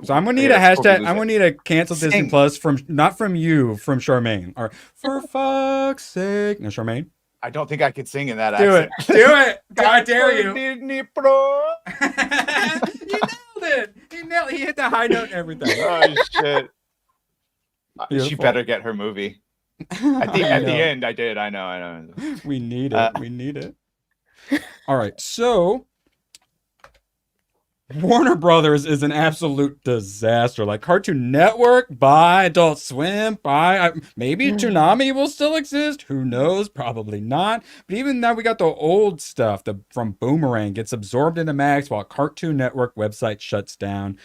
So I'm going to need a hashtag. I'm going to need a cancel Disney Plus not from you, from Charmaine. Or for fuck's sake. No, Charmaine. I don't think I could sing in that accent. Do it. I dare you. Disney Pro. You nailed it. He hit the high note and everything. Oh, shit. She better get her movie. At the end, I did. I know. We need it. We need it. All right. So Warner Brothers is an absolute disaster. Like Cartoon Network, buy Adult Swim, buy maybe Toonami will still exist. Who knows? Probably not. But even now we got the old stuff from Boomerang gets absorbed into Max while Cartoon Network website shuts down.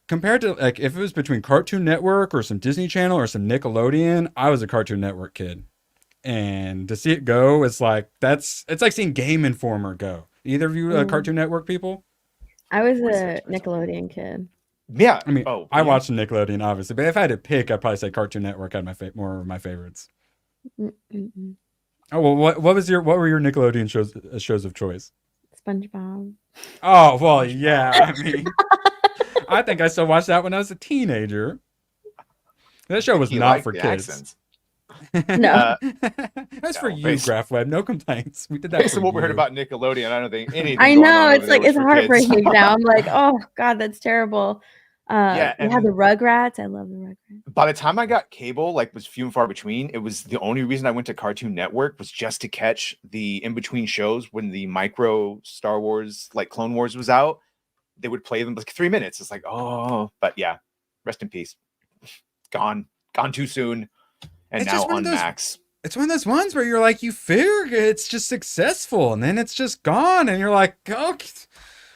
Compared to like if it was between Cartoon Network or some Disney Channel or some Nickelodeon, I was a Cartoon Network kid. And to see it go, it's like seeing Game Informer go. Either of you Cartoon Network people? I was a Nickelodeon kid. Yeah. I mean, I watched Nickelodeon, obviously, but if I had to pick, I'd probably say Cartoon Network had more of my favorites. Mm-mm. Oh, well, what were your Nickelodeon shows of choice? SpongeBob. Oh, well, yeah. I mean, I think I still watched that when I was a teenager. That show was not for kids. Accents. No. That's for you, GraphWeb. No complaints. We did that. Based on what we heard about Nickelodeon, I don't think anything. I know, it's like it's heartbreaking now. I'm like, oh god, that's terrible. We had the Rugrats. I love the Rugrats. By the time I got cable, like was few and far between. It was the only reason I went to Cartoon Network was just to catch the in between shows when the micro Star Wars, like Clone Wars, was out. They would play them like 3 minutes. It's like, oh, but yeah, rest in peace. Gone too soon. And it's now on Max. It's one of those ones where you're like, you figure it's just successful, and then it's just gone, and you're like, oh,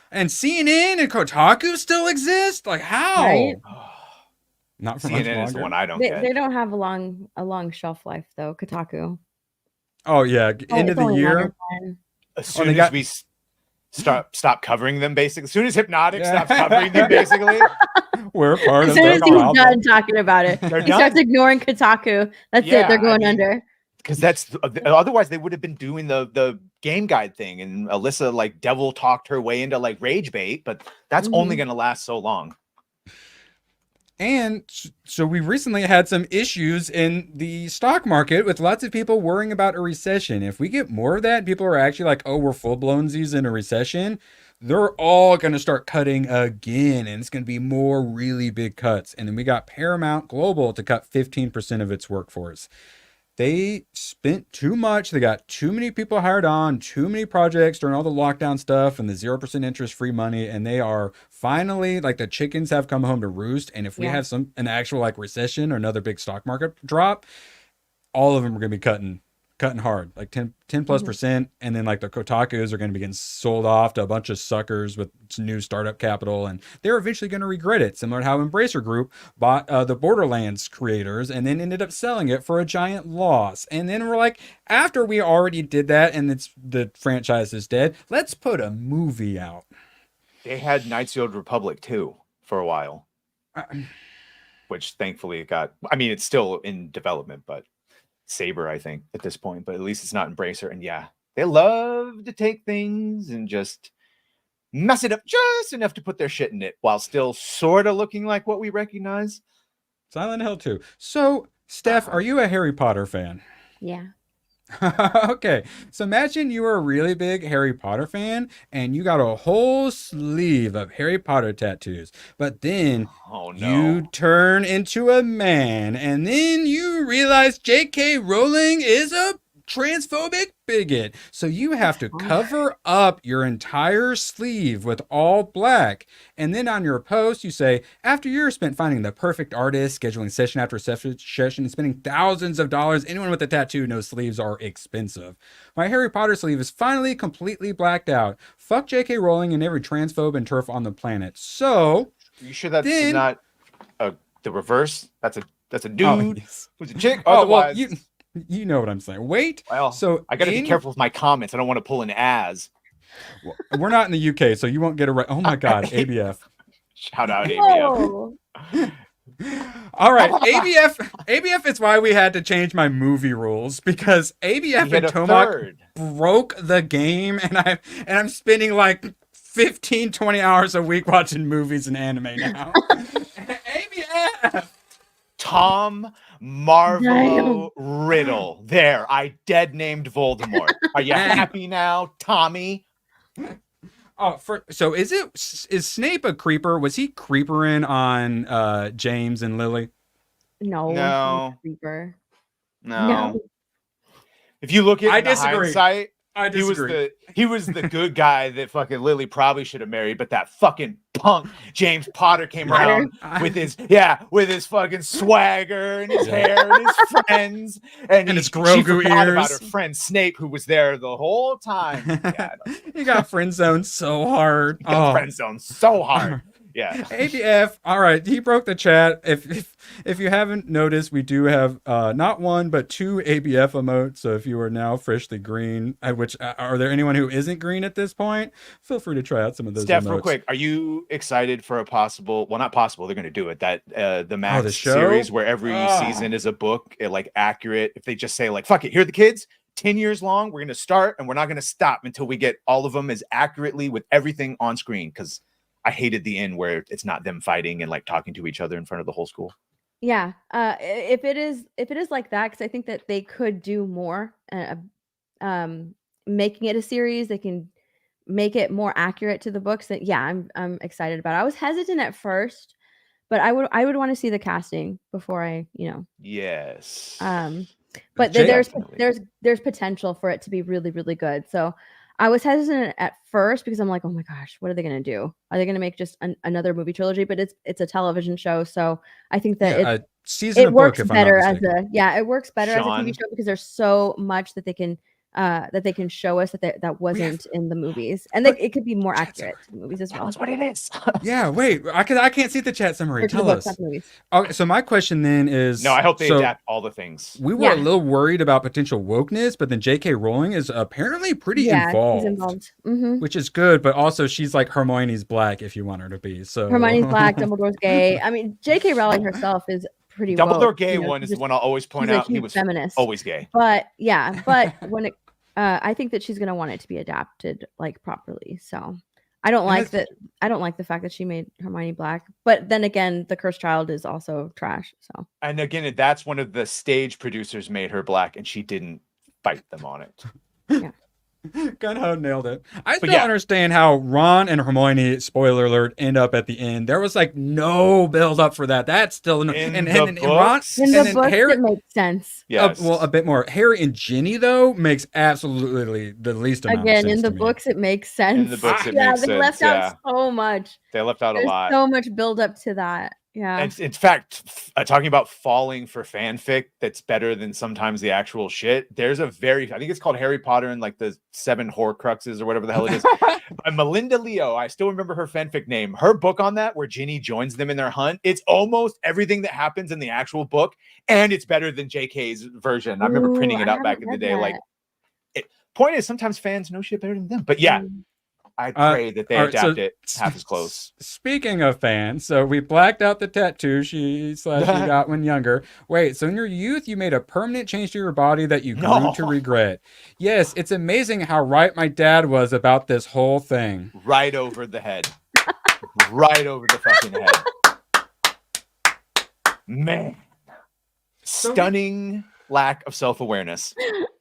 and CNN and Kotaku still exist? Like, how? Right? Not for CNN is the one I don't get. They don't have a long shelf life though. Kotaku. Oh yeah, end of the year. As soon as we stop covering them, basically. As soon as Hypnotic stops covering them, basically. We're part of the problem. As soon as he's done talking about it, he starts ignoring Kotaku. That's it. They're going under. Because otherwise they would have been doing the game guide thing, and Alyssa like devil talked her way into like rage bait, but that's only going to last so long. And so we recently had some issues in the stock market with lots of people worrying about a recession. If we get more of that, people are actually like, oh, we're full-blownsies in a recession. They're all going to start cutting again, and it's going to be more really big cuts. And then we got Paramount Global to cut 15% of its workforce. They spent too much. They got too many people hired on, too many projects during all the lockdown stuff and the 0% interest free money. And they are finally like the chickens have come home to roost. And if we have an actual like recession or another big stock market drop, all of them are going to be cutting cutting hard, like 10+%. And then like the Kotakus are going to be getting sold off to a bunch of suckers with new startup capital. And they're eventually going to regret it. Similar to how Embracer Group bought the Borderlands creators and then ended up selling it for a giant loss. And then we're like, after we already did that and the franchise is dead, let's put a movie out. They had Knights of the Old Republic too for a while, which thankfully it got. I mean, it's still in development, but Saber, I think, at this point. But at least it's not Embracer. And yeah, they love to take things and just mess it up just enough to put their shit in it, while still sort of looking like what we recognize. Silent Hill 2. So, Steph, are you a Harry Potter fan? Yeah. Okay, so imagine you were a really big Harry Potter fan and you got a whole sleeve of Harry Potter tattoos, but then you turn into a man and then you realize J.K. Rowling is a transphobic bigot. So you have to cover up your entire sleeve with all black. And then on your post, you say, after years spent finding the perfect artist, scheduling session after session, and spending thousands of dollars, anyone with a tattoo knows sleeves are expensive. My Harry Potter sleeve is finally completely blacked out. Fuck J.K. Rowling and every transphobe and turf on the planet. So, are you sure that's not the reverse? That's a dude who's a chick. Otherwise, well, you know what I'm saying. Wait. Well, so I got to be careful with my comments. I don't want to pull an as. Well, we're not in the UK, so you won't get a right. Oh my God, ABF. Shout out ABF. All right, ABF is why we had to change my movie rules, because ABF and Tomac broke the game, and I'm spending like 15-20 hours a week watching movies and anime now. ABF. Tom Marvolo Riddle. There, I dead named Voldemort. Are you happy now, Tommy? Oh, so is Snape a creeper? Was he creepering on James and Lily? No. Creeper. No. If you look at hindsight, I disagree. He was the good guy that fucking Lily probably should have married, but that fucking punk James Potter came around with his fucking swagger and his hair and his friends and his Grogu ears. About her friend Snape, who was there the whole time. Yeah, he got friend zoned so hard. Friend zoned so hard. Yeah. ABF. All right. He broke the chat. If you haven't noticed, we do have not one, but 2 ABF emotes. So if you are now freshly green, which are there anyone who isn't green at this point? Feel free to try out some of those Steph, emotes. real quick, are you excited for a possible, well, not possible, they're going to do it, that the Max the show? series where every season is a book, like accurate. If they just say like, fuck it, here are the kids, 10 years long, we're going to start and we're not going to stop until we get all of them as accurately with everything on screen. Because I hated the end where it's not them fighting and like talking to each other in front of the whole school. Yeah. If it is like that, because I think that they could do more. Making it a series, they can make it more accurate to the books. That I'm excited about it. I was hesitant at first, but I would want to see the casting before I, Yes. But there's potential for it to be really, really good. So I was hesitant at first because I'm like, oh my gosh, what are they going to do? Are they going to make just another movie trilogy? But it's a television show, so I think that it works better as a TV show because there's so much that they can show us that wasn't in the movies, and it could be more accurate to the movies as well. That's what it is. Yeah, wait, I can't see the chat summary. Tell us. Okay, so my question then is, no, I hope they adapt all the things. We were a little worried about potential wokeness, but then J.K. Rowling is apparently pretty involved. Mm-hmm. Which is good, but also she's like Hermione's black if you want her to be. So Hermione's black, Dumbledore's gay. I mean, J.K. Rowling herself is pretty Dumbledore woke, gay one is the one I'll always point out. He was feminist, always gay. But when it I think that she's going to want it to be adapted like properly. So I don't like that. I don't like the fact that she made Hermione black, but then again, The Cursed Child is also trash. So, and again, that's one of the stage producers made her black and she didn't fight them on it. Yeah. Gunho nailed it. I still understand how Ron and Hermione, spoiler alert, end up at the end. There was like no build up for that. That's still Ron in the books Harry, it makes sense. Yes. Well, a bit more. Harry and Ginny though makes absolutely the least amount of sense. Again, in the books it makes sense. In the books it makes sense. They left out so much. They left out a lot. So much build up to that. Yeah. And in fact, talking about falling for fanfic that's better than sometimes the actual shit. There's I think it's called Harry Potter and like the 7 Horcruxes or whatever the hell it is. By Melinda Leo. I still remember her fanfic name. Her book on that, where Ginny joins them in their hunt, it's almost everything that happens in the actual book, and it's better than JK's version. I remember printing it out back in the day. Like, point is, sometimes fans know shit better than them. But yeah. I pray that they adapt it half as close. Speaking of fans, so we blacked out the tattoo she got when younger. Wait, so in your youth, you made a permanent change to your body that you grew to regret. Yes, it's amazing how right my dad was about this whole thing. Right over the head. Right over the fucking head. Man. Stunning lack of self-awareness.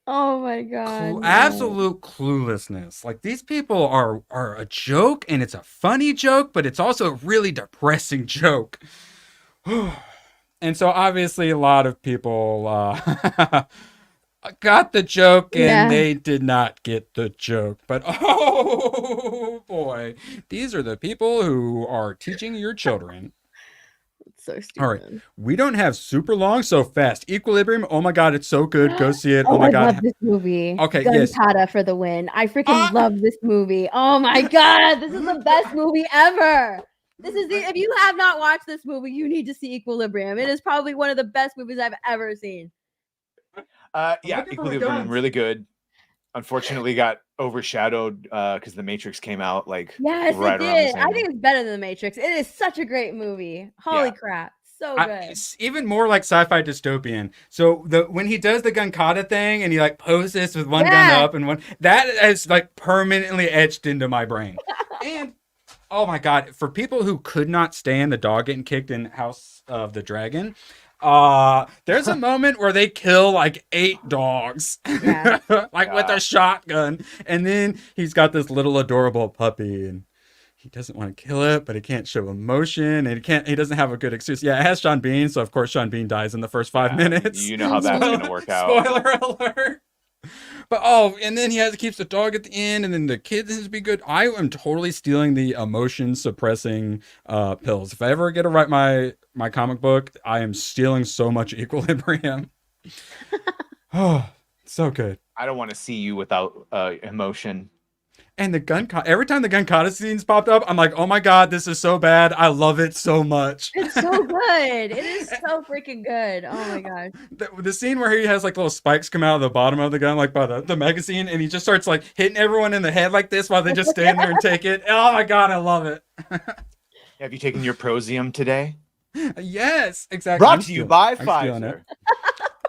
Oh my god. Absolute cluelessness. Like, these people are a joke, and it's a funny joke, but it's also a really depressing joke. And so obviously a lot of people got the joke, and they did not get the joke. But oh boy, these are the people who are teaching your children. So stupid. All right, we don't have super long, so fast. Equilibrium. Oh my god, it's so good. Go see it. Oh my god, I love this movie. Okay, Gunpowder for the win. I freaking love this movie. Oh my god, this is the best movie ever. If you have not watched this movie, you need to see Equilibrium. It is probably one of the best movies I've ever seen. Yeah, Equilibrium, really good. Unfortunately, got overshadowed because The Matrix came out like yes, right it around the did. same. I think it's better than The Matrix. It is such a great movie. Holy crap, so good. It's even more like sci-fi dystopian. So when he does the Gunkata thing and he like poses with one gun up and one, that is like permanently etched into my brain. And oh my god, for people who could not stand the dog getting kicked in House of the Dragon. There's a moment where they kill like 8 dogs, with a shotgun, and then he's got this little adorable puppy, and he doesn't want to kill it, but he can't show emotion, and he doesn't have a good excuse. Yeah, it has Sean Bean, so of course Sean Bean dies in the first 5 minutes. You know how that's gonna work out. Spoiler alert. But and then he keeps the dog at the end, and then the kid has to be good. I am totally stealing the emotion suppressing pills. If I ever get to write my comic book, I am stealing so much Equilibrium. Oh, so good. I don't want to see you without emotion. And the every time the Gunkata scenes popped up, I'm like, oh my god, this is so bad. I love it so much. It's so good. It is so freaking good. Oh my god. The scene where he has like little spikes come out of the bottom of the gun, like by the magazine, and he just starts like hitting everyone in the head like this while they just stand there and take it. Oh my god, I love it. Have you taken your Prosium today? Yes, exactly. Brought to you by Pfizer.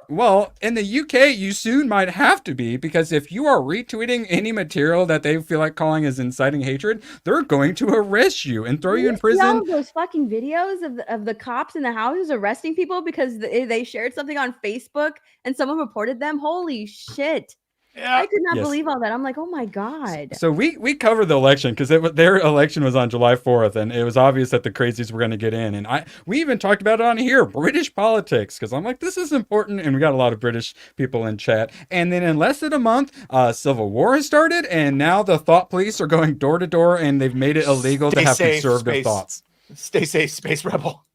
Well, in the UK, you soon might have to be, because if you are retweeting any material that they feel like calling as inciting hatred, they're going to arrest you and throw you in prison. All those fucking videos of the cops in the houses arresting people because they shared something on Facebook and someone reported them. Holy shit. Yeah. I could not believe all that. I'm like, oh my god. So we covered the election because their election was on July 4th, and it was obvious that the crazies were going to get in. And we even talked about it on here, British politics, because I'm like, this is important, and we got a lot of British people in chat. And then in less than a month, Civil War has started, and now the thought police are going door to door, and they've made it illegal to have conservative thoughts. Stay safe, Space Rebel.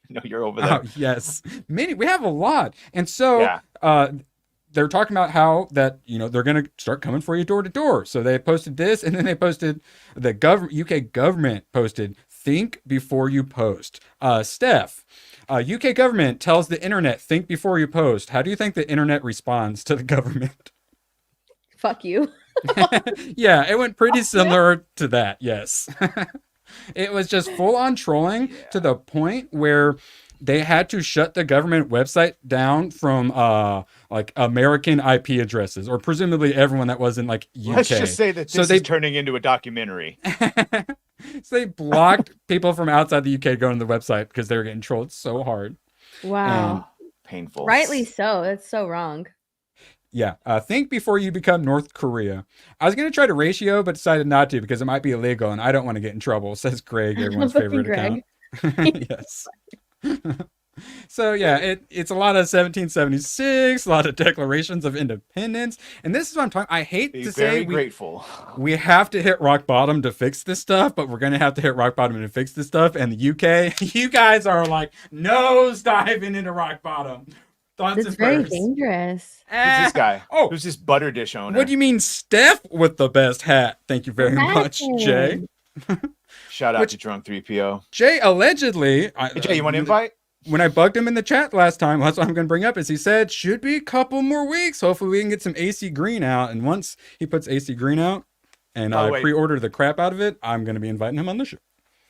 No, you're over there. Yes, we have a lot, and so they're talking about how that, they're going to start coming for you door to door. So they posted this, and then they posted the UK government posted, think before you post. Steph, UK government tells the internet, think before you post. How do you think the internet responds to the government? Fuck you. Yeah, it went pretty similar to that. Yes. It was just full on trolling to the point where they had to shut the government website down from like American IP addresses, or presumably everyone that wasn't like UK. Let's just say that this is turning into a documentary. So they blocked people from outside the UK going to the website because they were getting trolled so hard. Wow. And painful. Rightly so. That's so wrong. Yeah. Think before you become North Korea. I was going to try to ratio, but decided not to because it might be illegal and I don't want to get in trouble, says Greg, everyone's favorite account. Yes. So yeah, it's a lot of 1776, a lot of declarations of independence, and this is what I'm talking. I hate Be to very say grateful. we have to hit rock bottom to fix this stuff, but we're gonna have to hit rock bottom to fix this stuff. And the UK, you guys are like nose diving into rock bottom. Thoughts It's and very prayers. dangerous. Who's this guy? Oh, Who's this butter dish owner? what do you mean, Steph with the best hat? Thank you very much, Jay. Shout out to Drunk 3PO. Jay allegedly. Hey, Jay, you want to invite? When I bugged him in the chat last time, that's what I'm going to bring up, is he said, should be a couple more weeks. Hopefully we can get some AC Green out. And once he puts AC Green out and I pre-order the crap out of it, I'm going to be inviting him on the show.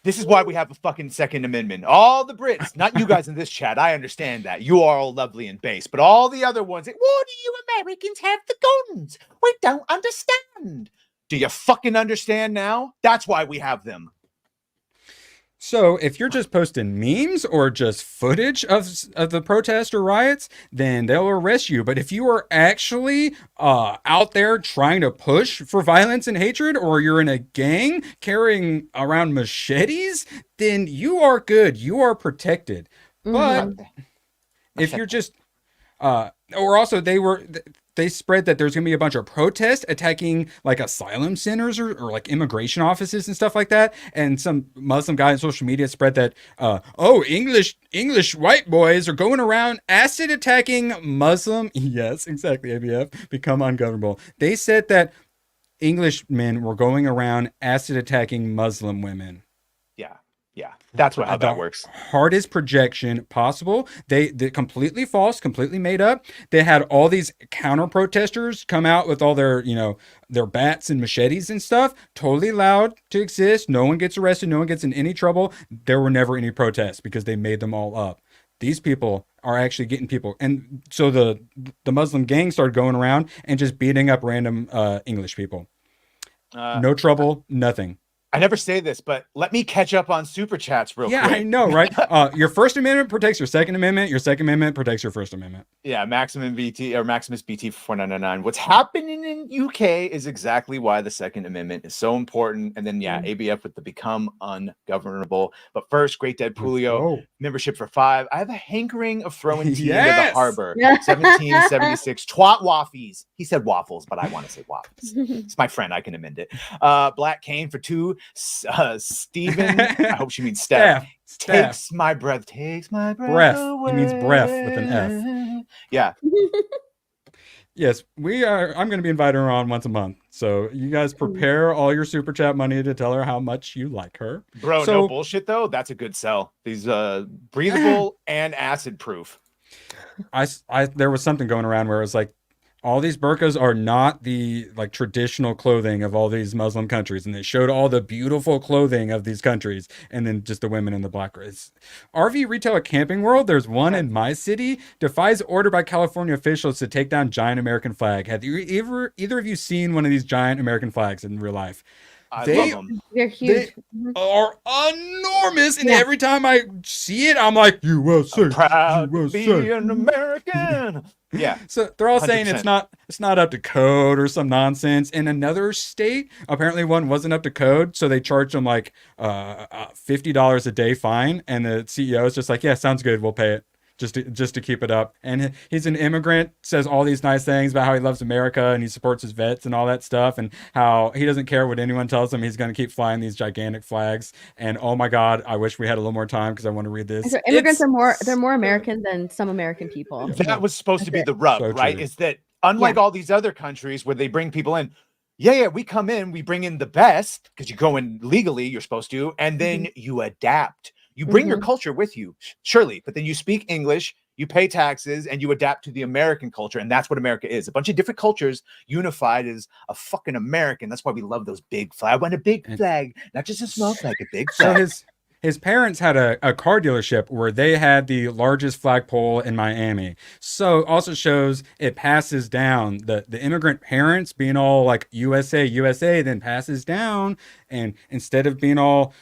This is why we have a fucking Second Amendment. All the Brits, not you guys in this chat, I understand that. You are all lovely and base. But all the other ones, why do you Americans have the guns? We don't understand. Do you fucking understand now? That's why we have them. So if you're just posting memes or just footage of the protest or riots, then they'll arrest you. But if you are actually out there trying to push for violence and hatred, or you're in a gang carrying around machetes, then you are good. You are protected. But if you're just or also they spread that there's going to be a bunch of protests attacking like asylum centers or like immigration offices and stuff like that. And some Muslim guy on social media spread that, English white boys are going around acid attacking Muslim. Yes, exactly. ABF become ungovernable. They said that English men were going around acid attacking Muslim women. Yeah, that's how that works. Hardest projection possible. They completely false, completely made up. They had all these counter protesters come out with all their, their bats and machetes and stuff. Totally allowed to exist. No one gets arrested. No one gets in any trouble. There were never any protests because they made them all up. These people are actually getting people. And so the Muslim gang started going around and just beating up random English people. No trouble, nothing. I never say this, but let me catch up on super chats real quick. Yeah, I know, right? Your First Amendment protects your Second Amendment. Your Second Amendment protects your First Amendment. Yeah, Maximus BT for 499. What's happening in UK is exactly why the Second Amendment is so important. And then, ABF with the become ungovernable. But first, Great Dead Pulio, membership for 5. I have a hankering of throwing tea into the harbor. 1776. Twat waffles. He said waffles, but I want to say waffles. It's my friend. I can amend it. Black Cane for 2. Steven, I hope she means Steph. Takes my breath away. It means breath with an F. Yeah. Yes, I'm going to be inviting her on once a month. So you guys prepare all your super chat money to tell her how much you like her. Bro, no bullshit though. That's a good sell. These breathable and acid proof. There was something going around where it was like, all these burqas are not the like traditional clothing of all these Muslim countries. And they showed all the beautiful clothing of these countries. And then just the women in the black race. RV retail at Camping World. There's one in my city. Defies order by California officials to take down giant American flag. Have you either of you seen one of these giant American flags in real life? I love them. They're huge. They are enormous. And every time I see it, I'm like, USA. I'm proud to be an American. Yeah. So they're all 100%. saying it's not up to code or some nonsense. In another state, apparently one wasn't up to code, so they charged them like $50 a day fine. And the CEO is just like, yeah, sounds good. We'll pay it. Just to keep it up. And he's an immigrant, says all these nice things about how he loves America and he supports his vets and all that stuff, and how he doesn't care what anyone tells him. He's going to keep flying these gigantic flags. And oh my God, I wish we had a little more time because I want to read this. So immigrants are more American than some American people. That was supposed to be the rub, right? True. Is that unlike all these other countries where they bring people in, we come in, we bring in the best because you go in legally, you're supposed to, and then you adapt. You bring your culture with you, surely, but then you speak English, you pay taxes, and you adapt to the American culture. And that's what America is. A bunch of different cultures unified as a fucking American. That's why we love those big flags. I want a big flag, not just a small flag, a big flag. So his parents had a car dealership where they had the largest flagpole in Miami. So also shows it passes down. The immigrant parents being all like USA, then passes down. And instead of being all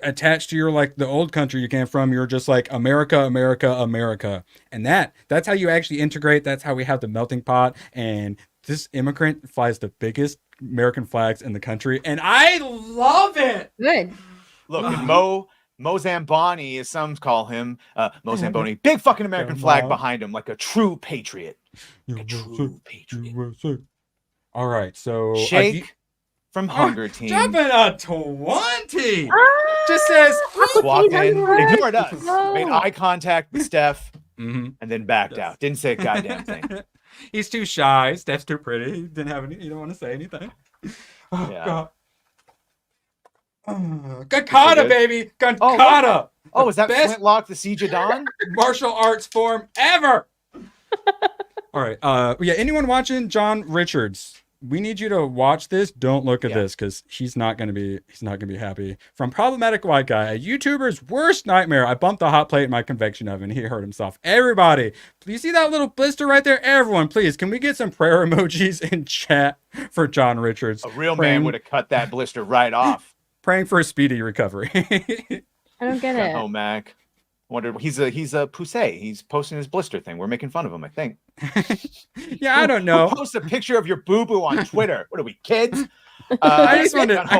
attached to your like the old country you came from, you're just like America. And that's how you actually integrate. That's how we have the melting pot. And this immigrant flies the biggest American flags in the country, and I love it. Good. Look, and Mo Mozambani, as some call him, Mozamboni, big fucking American flag behind him, like a true patriot. A true patriot. All right, so Shake from Hunger Team. Jumping a 20. Just says walked in, ignored us, made eye contact with Steph, and then backed out. Didn't say a goddamn thing. He's too shy. Steph's too pretty. He didn't have any. He don't want to say anything. Oh God. Gankata, baby. Gankata. Oh, is that best Flintlock, the Siege of Dawn? Martial arts form ever. All right. Yeah. Anyone watching John Richards? We need you to watch this. Don't look at this because he's not gonna be happy. From Problematic White Guy, a YouTuber's worst nightmare. I bumped the hot plate in my convection oven. He hurt himself. Everybody, please see that little blister right there. Everyone, please, can we get some prayer emojis in chat for John Richards? A real man would have cut that blister right off. Praying for a speedy recovery. I don't get it. Oh, Mac. Wondered he's a poussey. He's posting his blister thing. We're making fun of him, I think. Yeah, I don't know. Who post a picture of your boo-boo on Twitter? What are we, kids? I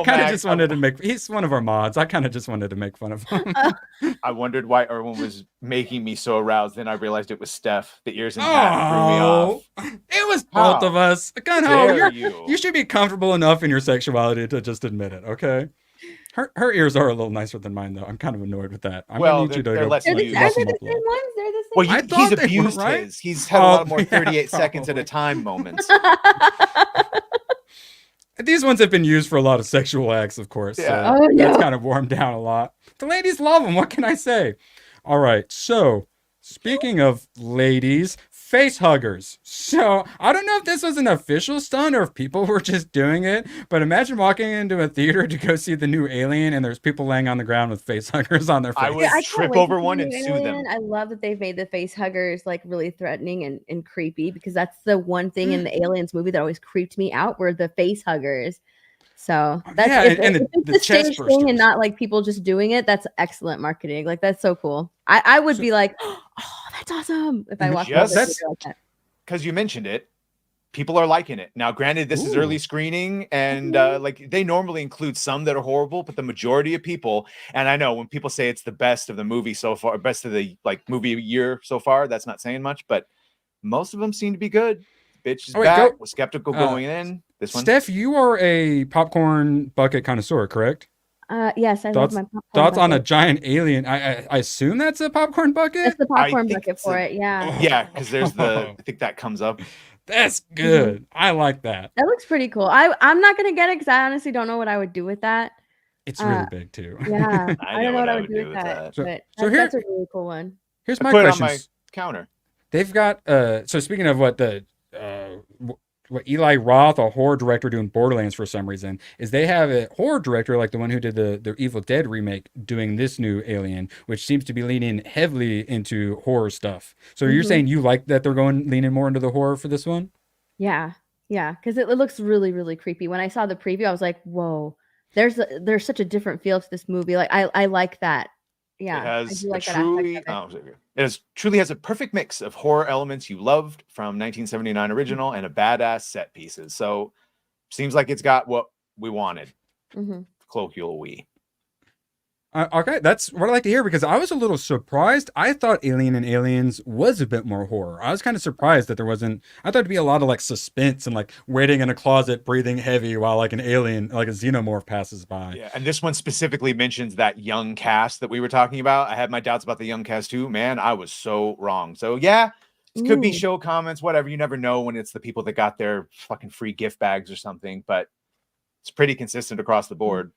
kind of just wanted to make. He's one of our mods. I kind of just wanted to make fun of him. I wondered why Erwin was making me so aroused. Then I realized it was Steph. The ears and hat threw me off. It was both of us. You should be comfortable enough in your sexuality to just admit it. Okay. Her ears are a little nicer than mine, though. I'm kind of annoyed with that. I'm gonna need you to Are they the same ones? They're the same. Well, I thought he's they abused were, right? his. He's had a lot more 38 seconds at a time moments. These ones have been used for a lot of sexual acts, of course. Yeah. So that's kind of warmed down a lot. The ladies love them. What can I say? All right. So speaking of ladies, face huggers. So I don't know if this was an official stunt or if people were just doing it, but imagine walking into a theater to go see the new Alien and there's people laying on the ground with face huggers on their face. I would trip over one and sue them. I love that they've made the face huggers like really threatening and creepy because that's the one thing in the Aliens movie that always creeped me out were the face huggers. So that's and if the it's a chest stage thing bursters. and not like people just doing it. That's excellent marketing. Like that's so cool. I would be like, oh, that's awesome if I watched like that. Because you mentioned it, people are liking it. Now, granted, this is early screening, and like they normally include some that are horrible, but the majority of people, and I know when people say it's the best of the movie so far, best of the like movie year so far, that's not saying much, but most of them seem to be good. Bitch is back. Was skeptical going in. This one, Steph, you are a popcorn bucket connoisseur, correct? Yes, I love my popcorn thoughts on a bucket. giant alien. I assume that's a popcorn bucket. That's the popcorn bucket for it. Yeah. Yeah, because there's I think that comes up. That's good. I like that. That looks pretty cool. I'm not gonna get it because I honestly don't know what I would do with that. It's really big too. Yeah, I don't know what I would do with that. But that's a really cool one. Here's I my put it question. on my counter. They've got so speaking of what what Eli Roth, a horror director doing Borderlands for some reason, is they have a horror director like the one who did the Evil Dead remake doing this new Alien, which seems to be leaning heavily into horror stuff. So you're saying you like that they're leaning more into the horror for this one? Yeah, because it looks really, really creepy. When I saw the preview, I was like, whoa, there's such a different feel to this movie. Like I like that. Yeah, It has truly has a perfect mix of horror elements you loved from 1979 original and a badass set pieces. So seems like it's got what we wanted. Colloquial we. Okay, that's what I like to hear because I was a little surprised. I thought Alien and Aliens was a bit more horror. I was kind of surprised that there wasn't. I thought it'd be a lot of like suspense and like waiting in a closet, breathing heavy while like an alien, like a xenomorph passes by. Yeah, and this one specifically mentions that young cast that we were talking about. I had my doubts about the young cast too. Man, I was so wrong. So yeah, it could be show comments, whatever. You never know when it's the people that got their fucking free gift bags or something, but it's pretty consistent across the board.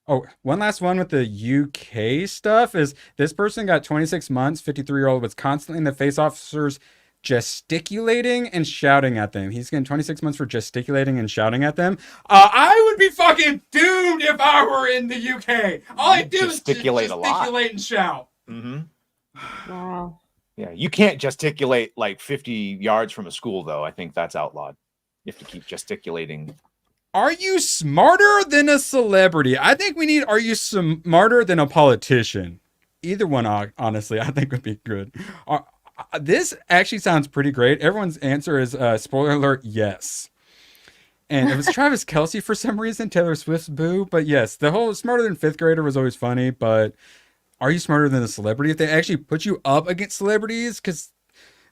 Oh, one last one with the UK stuff is this person got 26 months, 53-year-old was constantly in the face officers gesticulating and shouting at them. He's getting 26 months for gesticulating and shouting at them. I would be fucking doomed if I were in the UK. All I do is gesticulate a lot. Gesticulate and shout. Wow. Yeah, you can't gesticulate like 50 yards from a school, though. I think that's outlawed. You have to keep gesticulating. Are you smarter than a celebrity? I think we need, are you smarter than a politician? Either one, honestly, I think would be good. This actually sounds pretty great. Everyone's answer is, spoiler alert, yes. And it was Travis Kelce for some reason, Taylor Swift's boo. But yes, the whole smarter than fifth grader was always funny. But are you smarter than a celebrity? If they actually put you up against celebrities, because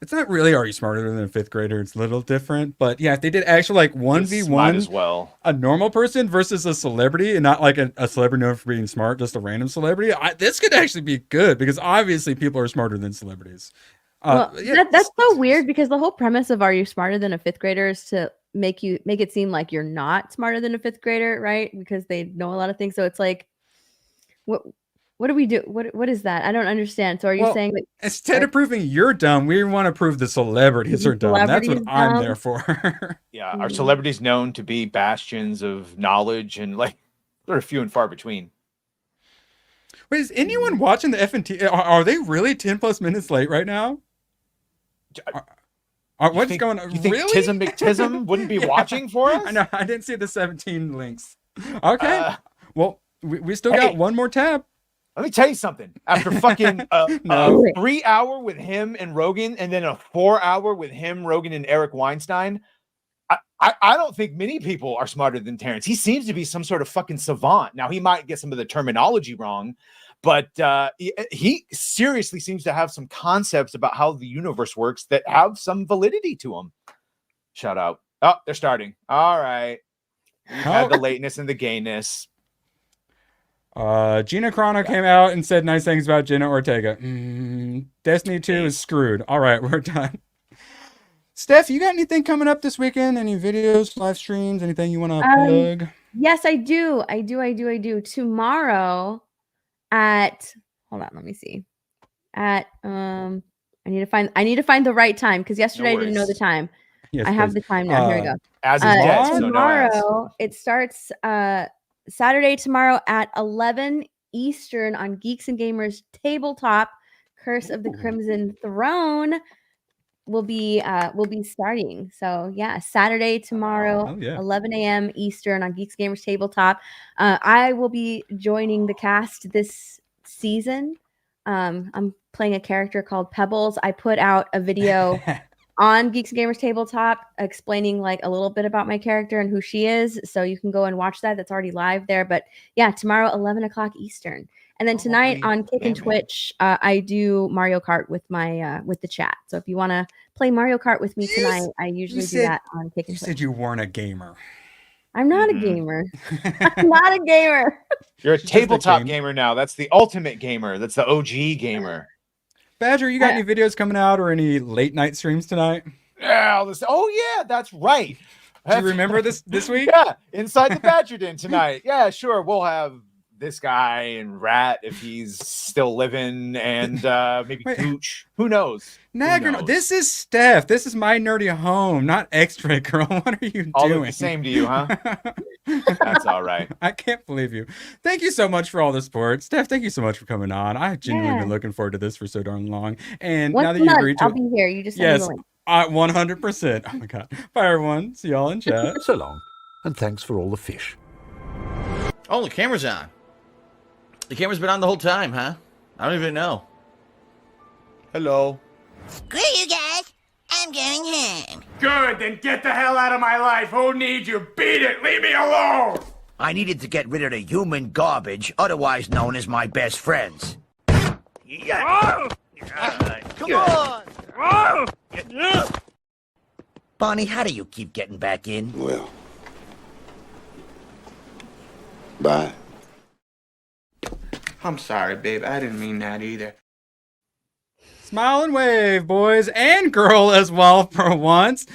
it's not really are you smarter than a fifth grader. It's a little different. But yeah, if they did actually like 1v1 as well, a normal person versus a celebrity, and not like a celebrity known for being smart, just a random celebrity, this could actually be good because obviously people are smarter than celebrities. Well, that's so weird because the whole premise of Are You Smarter Than a Fifth Grader is to make it seem like you're not smarter than a fifth grader, right? Because they know a lot of things. So it's like, what do we do? What is that? I don't understand. So are you saying that instead of proving you're dumb, we want to prove the celebrities are dumb? That's what I'm there for. Yeah, are celebrities known to be bastions of knowledge and like they're few and far between? Wait, is anyone watching the FNT? Are they really 10 plus minutes late right now? What's going on? You think really? Tism McTism wouldn't be watching for us? I know. I didn't see the 17 links. Okay. Well, we still got one more tab. Let me tell you something. After fucking No. 3 hour with him and Rogan, and then a 4 hour with him, Rogan, and Eric Weinstein, I don't think many people are smarter than Terrence. He seems to be some sort of fucking savant. Now, he might get some of the terminology wrong, but he seriously seems to have some concepts about how the universe works that have some validity to them. Shout out. Oh, they're starting. All right. We've had the lateness and the gayness. Gina Carano came out and said nice things about Jenna Ortega. Destiny 2 is screwed. All right, we're done. Steph, you got anything coming up this weekend? Any videos, live streams, anything you want to plug? Yes, I do. I do. Tomorrow at hold on, let me see. At I need to find the right time because yesterday I didn't know the time. Yes, I have the time now. Here we go. As is dead, so tomorrow it starts Saturday tomorrow at 11 Eastern on Geeks and Gamers Tabletop. Curse of the Crimson Throne will be starting. So yeah, Saturday tomorrow, 11 a.m. Eastern on Geeks Gamers Tabletop. I will be joining the cast this season. I'm playing a character called Pebbles. I put out a video on Geeks and Gamers Tabletop explaining like a little bit about my character and who she is. So you can go and watch that. That's already live there. But yeah, tomorrow, 11 o'clock Eastern. And then tonight on Kick and Twitch, I do Mario Kart with my with the chat. So if you want to play Mario Kart with me tonight, I usually do that on Kick and Twitch. You said you weren't a gamer. I'm not a gamer. I'm not a gamer. You're a tabletop gamer now. That's the ultimate gamer. That's the OG gamer. Badger, you got any videos coming out or any late night streams tonight? Yeah. Oh yeah, that's right. Do you remember this week? Yeah, Inside the Badger Den tonight. Yeah, sure. We'll have this guy and Rat if he's still living, and maybe Gooch. Who knows? Nagger, this is Steph. This is My Nerdy Home, not X-Ray Girl. What are you all doing? The same to you, huh? That's all right. I can't believe you. Thank you so much for all the support. Steph, thank you so much for coming on. I've genuinely been looking forward to this for so darn long. And now that you agreed to I'll be here. You just send me the link. 100%. Oh my God. Bye, everyone. See y'all in chat. So long. And thanks for all the fish. Oh, the camera's on. The camera's been on the whole time, huh? I don't even know. Hello. Screw you guys. I'm going home. Good, then get the hell out of my life. Who needs you? Beat it. Leave me alone. I needed to get rid of the human garbage, otherwise known as my best friends. Oh! Come on! Oh! Bonnie, how do you keep getting back in? Well, bye. I'm sorry, babe. I didn't mean that either. Smile and wave, boys and girl as well for once.